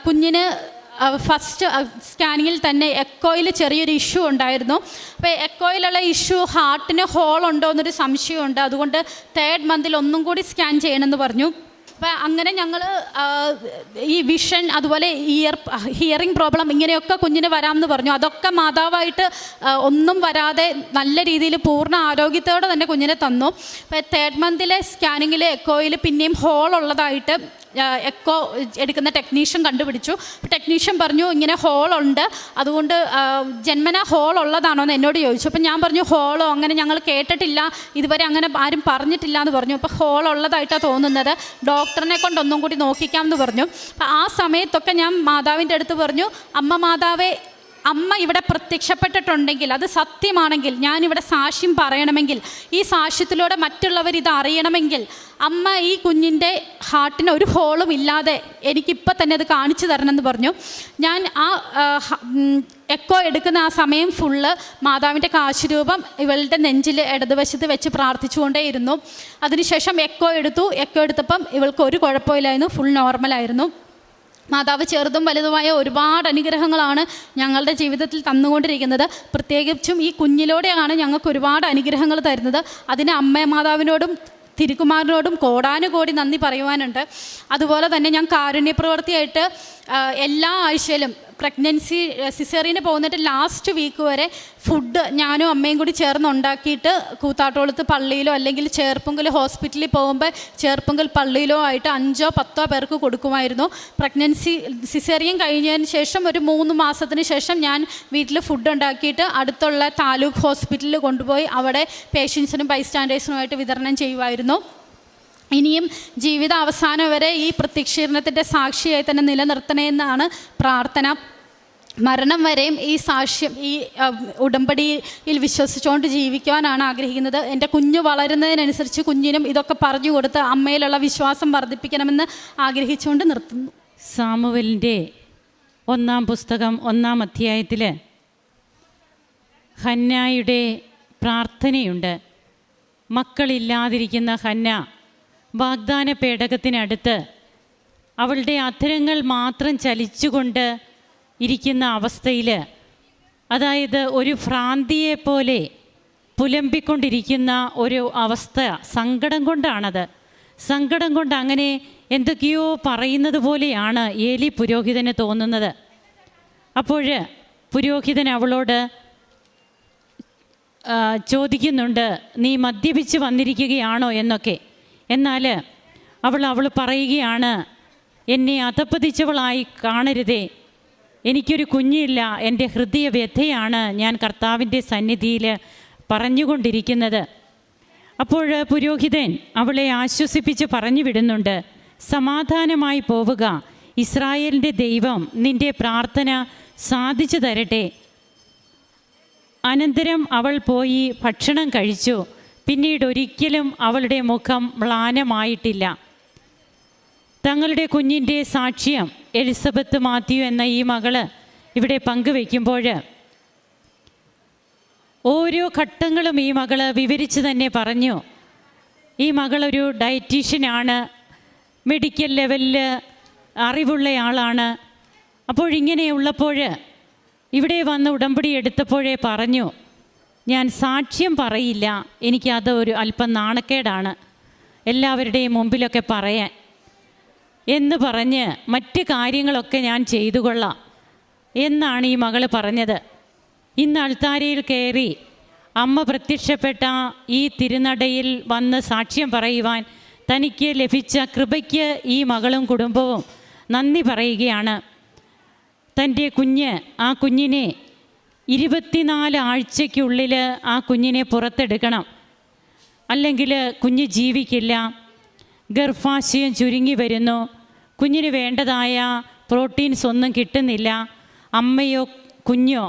കുഞ്ഞിന് ഫസ്റ്റ് സ്കാനിങ്ങിൽ തന്നെ എക്കോയിൽ ചെറിയൊരു ഇഷ്യൂ ഉണ്ടായിരുന്നു. അപ്പോൾ എക്കോയിലുള്ള ഇഷ്യൂ ഹാർട്ടിന് ഹോൾ ഉണ്ടോ എന്നൊരു സംശയമുണ്ട്, അതുകൊണ്ട് 3rd മന്തിൽ ഒന്നും കൂടി സ്കാൻ ചെയ്യണമെന്ന് പറഞ്ഞു. അപ്പോൾ അങ്ങനെ ഞങ്ങൾ ഈ വിഷൻ, അതുപോലെ ഹിയറിംഗ് പ്രോബ്ലം ഇങ്ങനെയൊക്കെ കുഞ്ഞിന് വരാമെന്ന് പറഞ്ഞു. അതൊക്കെ മാതാവായിട്ട് ഒന്നും വരാതെ നല്ല രീതിയിൽ പൂർണ്ണ ആരോഗ്യത്തോടെ തന്നെ കുഞ്ഞിനെ തന്നു. അപ്പോൾ 3rd മന്തിലെ സ്കാനിങ്ങിൽ എക്കോയിൽ പിന്നെയും ഹോൾ ഉള്ളതായിട്ട് എക്കോ എടുക്കുന്ന ടെക്നീഷ്യൻ കണ്ടുപിടിച്ചു. ടെക്നീഷ്യൻ പറഞ്ഞു ഇങ്ങനെ ഹോളുണ്ട്, അതുകൊണ്ട് ജന്മന ഹോൾ ഉള്ളതാണോ എന്ന് എന്നോട് ചോദിച്ചു. അപ്പം ഞാൻ പറഞ്ഞു ഹോളോ അങ്ങനെ ഞങ്ങൾ കേട്ടിട്ടില്ല, ഇതുവരെ അങ്ങനെ ആരും പറഞ്ഞിട്ടില്ല എന്ന് പറഞ്ഞു. അപ്പോൾ ഹോൾ ഉള്ളതായിട്ടാണ് തോന്നുന്നത്, ഡോക്ടറിനെ കൊണ്ട് ഒന്നും കൂടി നോക്കിക്കാമെന്ന് പറഞ്ഞു. അപ്പം ആ സമയത്തൊക്കെ ഞാൻ മാതാവിൻ്റെ അടുത്ത് പറഞ്ഞു, അമ്മ മാതാവേ, അമ്മ ഇവിടെ പ്രത്യക്ഷപ്പെട്ടിട്ടുണ്ടെങ്കിൽ അത് സത്യമാണെങ്കിൽ, ഞാനിവിടെ സാക്ഷ്യം പറയണമെങ്കിൽ, ഈ സാക്ഷ്യത്തിലൂടെ മറ്റുള്ളവർ ഇത് അറിയണമെങ്കിൽ, അമ്മ ഈ കുഞ്ഞിൻ്റെ ഹാർട്ടിന് ഒരു ഹോളും ഇല്ലാതെ എനിക്കിപ്പോൾ തന്നെ അത് കാണിച്ചു തരണമെന്ന് പറഞ്ഞു. ഞാൻ ആ എക്കോ എടുക്കുന്ന ആ സമയം ഫുള്ള് മാതാവിൻ്റെ കാശുരൂപം ഇവളുടെ നെഞ്ചിൽ ഇടതുവശത്ത് വെച്ച് പ്രാർത്ഥിച്ചുകൊണ്ടേയിരുന്നു. അതിനുശേഷം എക്കോ എടുത്തപ്പം ഇവൾക്ക് ഒരു കുഴപ്പമില്ലായിരുന്നു, ഫുൾ നോർമലായിരുന്നു. മാതാവ് ചെറുതും വലുതുമായ ഒരുപാട് അനുഗ്രഹങ്ങളാണ് ഞങ്ങളുടെ ജീവിതത്തിൽ തന്നുകൊണ്ടിരിക്കുന്നത്. പ്രത്യേകിച്ചും ഈ കുഞ്ഞിലൂടെയാണ് ഞങ്ങൾക്ക് ഒരുപാട് അനുഗ്രഹങ്ങൾ തരുന്നത്. അതിന് അമ്മ മാതാവിനോടും തിരുക്കുമാരനോടും കോടാനുകോടി നന്ദി പറയുവാനുണ്ട്. അതുപോലെ തന്നെ ഞാൻ കാരുണ്യപ്രവൃത്തിയായിട്ട് എല്ലാ ആഴ്ചയിലും പ്രഗ്നൻസി സിസേറിയന് പോകുന്നിട്ട് ലാസ്റ്റ് വീക്ക് വരെ ഫുഡ് ഞാനും അമ്മയും കൂടി ചേർന്ന് ഉണ്ടാക്കിയിട്ട് കൂത്താട്ടോളത്ത് പള്ളിയിലോ അല്ലെങ്കിൽ ചേർപ്പുങ്കൽ ഹോസ്പിറ്റലിൽ പോകുമ്പോൾ ചേർപ്പുങ്കൽ പള്ളിയിലോ ആയിട്ട് 5 or 10 പേർക്ക് കൊടുക്കുമായിരുന്നു. പ്രഗ്നൻസി സിസേറിയൻ കഴിഞ്ഞതിന് ശേഷം ഒരു 3 മാസത്തിന് ശേഷം ഞാൻ വീട്ടിൽ ഫുഡ് ഉണ്ടാക്കിയിട്ട് അടുത്തുള്ള താലൂക്ക് ഹോസ്പിറ്റലിൽ കൊണ്ടുപോയി അവിടെ പേഷ്യൻസിനും ബൈസ്റ്റാൻഡേഴ്സിനുമായിട്ട് വിതരണം ചെയ്യുമായിരുന്നു. ഇനിയും ജീവിത അവസാനം വരെ ഈ പ്രത്യക്ഷീകരണത്തിൻ്റെ സാക്ഷിയായി തന്നെ നിലനിർത്തണമെന്നാണ് പ്രാർത്ഥന. മരണം വരെയും ഈ സാക്ഷ്യം, ഈ ഉടമ്പടിയിൽ വിശ്വസിച്ചുകൊണ്ട് ജീവിക്കുവാനാണ് ആഗ്രഹിക്കുന്നത്. എൻ്റെ കുഞ്ഞ് വളരുന്നതിനനുസരിച്ച് കുഞ്ഞിനും ഇതൊക്കെ പറഞ്ഞു കൊടുത്ത് അമ്മയിലുള്ള വിശ്വാസം വർദ്ധിപ്പിക്കണമെന്ന് ആഗ്രഹിച്ചുകൊണ്ട് നിർത്തുന്നു. സാമുവേലിൻ്റെ 1-ാം പുസ്തകം 1-ാം അധ്യായത്തിൽ ഹന്നായുടെ പ്രാർത്ഥനയുണ്ട്. മക്കളില്ലാതിരിക്കുന്ന ഹന്ന വാഗ്ദാന പേടകത്തിനടുത്ത് അവളുടെ അധരങ്ങൾ മാത്രം ചലിച്ചുകൊണ്ട് ഇരിക്കുന്ന അവസ്ഥയിൽ, അതായത് ഒരു ഭ്രാന്തിയെപ്പോലെ പുലമ്പിക്കൊണ്ടിരിക്കുന്ന ഒരു അവസ്ഥ, സങ്കടം കൊണ്ടാണത്. സങ്കടം കൊണ്ട് അങ്ങനെ എന്തൊക്കെയോ പറയുന്നത് പോലെയാണ് ഏലി പുരോഹിതന് തോന്നുന്നത്. അപ്പോൾ പുരോഹിതൻ അവളോട് ചോദിക്കുന്നുണ്ട്, നീ മദ്യപിച്ച് വന്നിരിക്കുകയാണോ എന്നൊക്കെ. എന്നാൽ അവൾ പറയുകയാണ്, എന്നെ അധപ്പതിച്ചവളായി കാണരുതേ. എനിക്കൊരു കുഞ്ഞില്ല, എൻ്റെ ഹൃദയ വ്യഥയാണ് ഞാൻ കർത്താവിൻ്റെ സന്നിധിയിൽ പറഞ്ഞുകൊണ്ടിരിക്കുന്നത്. അപ്പോൾ പുരോഹിതൻ അവളെ ആശ്വസിപ്പിച്ച് പറഞ്ഞു വിടുന്നുണ്ട്, സമാധാനമായി പോവുക, ഇസ്രായേലിൻ്റെ ദൈവം നിൻ്റെ പ്രാർത്ഥന സാധിച്ചു തരട്ടെ. അനന്തരം അവൾ പോയി ഭക്ഷണം കഴിച്ചു. പിന്നീട് ഒരിക്കലും അവളുടെ മുഖം മ്ലാനമായിട്ടില്ല. തങ്ങളുടെ കുഞ്ഞിൻ്റെ സാക്ഷ്യം എലിസബത്ത് മാത്യു എന്ന ഈ മകള് ഇവിടെ പങ്കുവയ്ക്കുമ്പോൾ ഓരോ ഘട്ടങ്ങളും ഈ മകള് വിവരിച്ച് തന്നെ പറഞ്ഞു. ഈ മകളൊരു ഡയറ്റീഷ്യനാണ്, മെഡിക്കൽ ലെവലിൽ അറിവുള്ളയാളാണ്. അപ്പോഴിങ്ങനെയുള്ളപ്പോൾ ഇവിടെ വന്ന് ഉടമ്പടി എടുത്തപ്പോഴേ പറഞ്ഞു, ഞാൻ സാക്ഷ്യം പറയില്ല, എനിക്കത് ഒരു അല്പം നാണക്കേടാണ് എല്ലാവരുടെയും മുമ്പിലൊക്കെ പറയാൻ എന്ന് പറഞ്ഞ് മറ്റ് കാര്യങ്ങളൊക്കെ ഞാൻ ചെയ്തു കൊള്ളാം എന്നാണ് ഈ മകൾ പറഞ്ഞത്. ഇന്ന് അൾത്താരയിൽ കയറി അമ്മ പ്രത്യക്ഷപ്പെട്ട ഈ തിരുനടയിൽ വന്ന് സാക്ഷ്യം പറയുവാൻ തനിക്ക് ലഭിച്ച കൃപയ്ക്ക് ഈ മകളും കുടുംബവും നന്ദി പറയുകയാണ്. തൻ്റെ ആ കുഞ്ഞിനെ 24 ആഴ്ചയ്ക്കുള്ളിൽ ആ കുഞ്ഞിനെ പുറത്തെടുക്കണം, അല്ലെങ്കിൽ കുഞ്ഞ് ജീവിക്കില്ല. ഗർഭാശയം ചുരുങ്ങി വരുന്നു, കുഞ്ഞിന് വേണ്ടതായ പ്രോട്ടീൻസ് ഒന്നും കിട്ടുന്നില്ല. അമ്മയോ കുഞ്ഞോ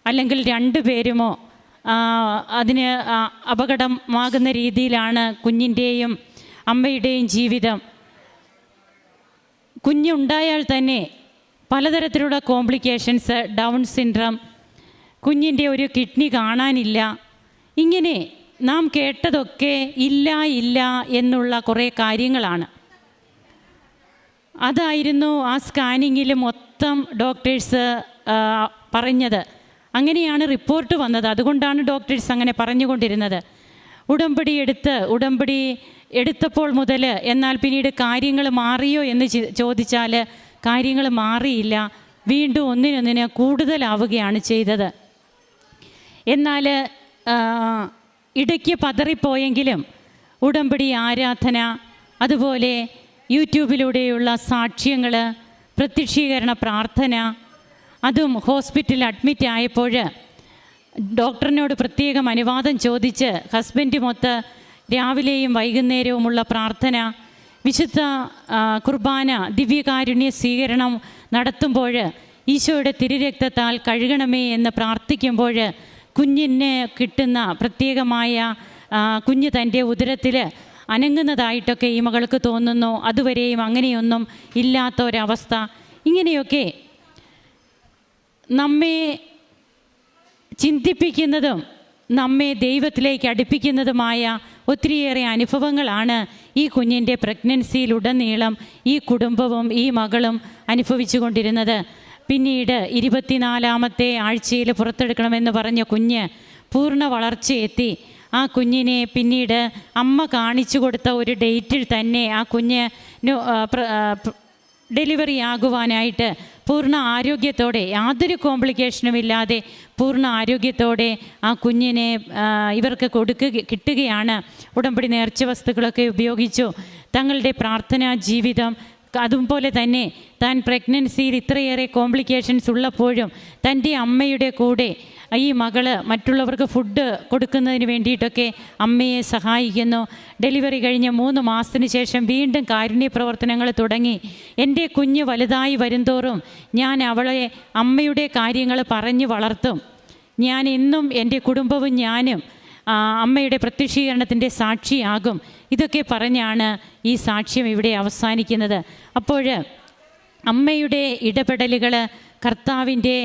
അല്ലെങ്കിൽ 2 പേരുമോ അതിന് അപകടമാകുന്ന രീതിയിലാണ് കുഞ്ഞിൻ്റെയും അമ്മയുടെയും ജീവിതം. കുഞ്ഞുണ്ടായാൽ തന്നെ പലതരത്തിലുള്ള കോംപ്ലിക്കേഷൻസ്, ഡൗൺ സിൻഡ്രം, കുഞ്ഞിൻ്റെ ഒരു കിഡ്നി കാണാനില്ല. ഇങ്ങനെ നാം കേട്ടതൊക്കെ ഇല്ല എന്നുള്ള കുറേ കാര്യങ്ങളാണ്. അതായിരുന്നു ആ സ്കാനിങ്ങിൽ മൊത്തം ഡോക്ടേഴ്സ് പറഞ്ഞത്. അങ്ങനെയാണ് റിപ്പോർട്ട് വന്നത്. അതുകൊണ്ടാണ് ഡോക്ടേഴ്സ് അങ്ങനെ പറഞ്ഞുകൊണ്ടിരുന്നത്. ഉടമ്പടി എടുത്തപ്പോൾ മുതൽ എന്നാൽ പിന്നീട് കാര്യങ്ങൾ മാറിയോ എന്ന് ചോദിച്ചാൽ കാര്യങ്ങൾ മാറിയില്ല, വീണ്ടും ഒന്നിനൊന്നിന് കൂടുതലാവുകയാണ് ചെയ്തത്. എന്നാൽ ഇടയ്ക്ക് പതറിപ്പോയെങ്കിലും ഉടമ്പടി ആരാധന, അതുപോലെ യൂട്യൂബിലൂടെയുള്ള സാക്ഷ്യങ്ങൾ, പ്രത്യക്ഷീകരണ പ്രാർത്ഥന, അതും ഹോസ്പിറ്റലിൽ അഡ്മിറ്റ് ആയപ്പോൾ ഡോക്ടറിനോട് പ്രത്യേകം അനുവാദം ചോദിച്ച് ഹസ്ബൻഡുമൊത്ത് രാവിലെയും വൈകുന്നേരവുമുള്ള പ്രാർത്ഥന, വിശുദ്ധ കുർബാന, ദിവ്യകാരുണ്യ സ്വീകരണം നടത്തുമ്പോൾ ഈശോയുടെ തിരുരക്തത്താൽ കഴുകണമേ എന്ന് പ്രാർത്ഥിക്കുമ്പോൾ കുഞ്ഞിന് കിട്ടുന്ന പ്രത്യേകമായ കുഞ്ഞ് തൻ്റെ ഉദരത്തിൽ അനങ്ങുന്നതായിട്ടൊക്കെ ഈ മകൾക്ക് തോന്നുന്നു. അതുവരെയും അങ്ങനെയൊന്നും ഇല്ലാത്ത ഒരവസ്ഥ. ഇങ്ങനെയൊക്കെ നമ്മെ ചിന്തിപ്പിക്കുന്നതും നമ്മെ ദൈവത്തിലേക്ക് അടുപ്പിക്കുന്നതുമായ ഒത്തിരിയേറെ അനുഭവങ്ങളാണ് ഈ കുഞ്ഞിൻ്റെ പ്രഗ്നൻസിയിലുടനീളം ഈ കുടുംബവും ഈ മകളും അനുഭവിച്ചു കൊണ്ടിരുന്നത്. പിന്നീട് 24-ാമത്തെ ആഴ്ചയിൽ പുറത്തെടുക്കണമെന്ന് പറഞ്ഞ കുഞ്ഞ് പൂർണ്ണ വളർച്ചയെത്തി. ആ കുഞ്ഞിനെ പിന്നീട് അമ്മ കാണിച്ചു കൊടുത്ത ഒരു ഡേറ്റിൽ തന്നെ ആ കുഞ്ഞ് ഡെലിവറി ആകുവാനായിട്ട് പൂർണ്ണ ആരോഗ്യത്തോടെ, യാതൊരു കോംപ്ലിക്കേഷനും ഇല്ലാതെ പൂർണ്ണ ആരോഗ്യത്തോടെ ആ കുഞ്ഞിനെ ഇവർക്ക് കിട്ടുകയാണ്. ഉടമ്പടി നേർച്ച വസ്തുക്കളൊക്കെ ഉപയോഗിച്ചു. തങ്ങളുടെ പ്രാർത്ഥനാ ജീവിതം, അതുപോലെ തന്നെ താൻ പ്രഗ്നൻസിയിൽ ഇത്രയേറെ കോംപ്ലിക്കേഷൻസ് ഉള്ളപ്പോഴും തൻ്റെ അമ്മയുടെ കൂടെ ഈ മകള് മറ്റുള്ളവർക്ക് ഫുഡ് കൊടുക്കുന്നതിന് വേണ്ടിയിട്ടൊക്കെ അമ്മയെ സഹായിക്കുന്നു. ഡെലിവറി കഴിഞ്ഞ് 3 മാസത്തിന് ശേഷം വീണ്ടും കാരുണ്യ പ്രവർത്തനങ്ങൾ തുടങ്ങി. എൻ്റെ കുഞ്ഞ് വലുതായി വരുംതോറും ഞാൻ അവളെ അമ്മയുടെ കാര്യങ്ങൾ പറഞ്ഞു വളർത്തും. ഞാൻ എന്നും എൻ്റെ കുടുംബവും ഞാനും അമ്മയുടെ പ്രത്യക്ഷീകരണത്തിൻ്റെ സാക്ഷിയാകും. ഇതൊക്കെ പറഞ്ഞാണ് ഈ സാക്ഷ്യം ഇവിടെ അവസാനിക്കുന്നത്. അപ്പോൾ അമ്മയുടെ ഇടപെടലുകൾ, കർത്താവിൻ്റെ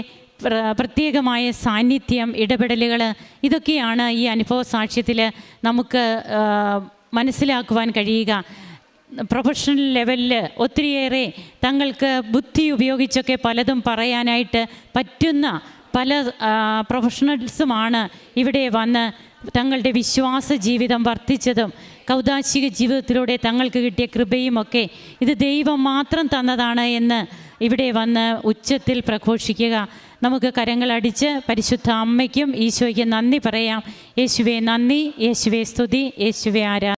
പ്രത്യേകമായ സാന്നിധ്യം, ഇടപെടലുകൾ, ഇതൊക്കെയാണ് ഈ അനുഭവ സാക്ഷ്യത്തിൽ നമുക്ക് മനസ്സിലാക്കുവാൻ കഴിയുക. പ്രൊഫഷണൽ ലെവലിൽ ഒത്തിരിയേറെ തങ്ങൾക്ക് ബുദ്ധി ഉപയോഗിച്ചൊക്കെ പലതും പറയാനായിട്ട് പറ്റുന്ന പല പ്രൊഫഷണൽസുമാണ് ഇവിടെ വന്ന് തങ്ങളുടെ വിശ്വാസ ജീവിതം വർദ്ധിച്ചതും കൗദാശിക ജീവിതത്തിലൂടെ തങ്ങൾക്ക് കിട്ടിയ കൃപയുമൊക്കെ ഇത് ദൈവം മാത്രം തന്നതാണ് എന്ന് ഇവിടെ വന്ന് ഉച്ചത്തിൽ പ്രഘോഷിക്കുക. നമുക്ക് കരങ്ങളടിച്ച് പരിശുദ്ധ അമ്മയ്ക്കും ഈശോയ്ക്കും നന്ദി പറയാം. യേശുവേ നന്ദി, യേശുവേ സ്തുതി, യേശുവേ ആരാധന.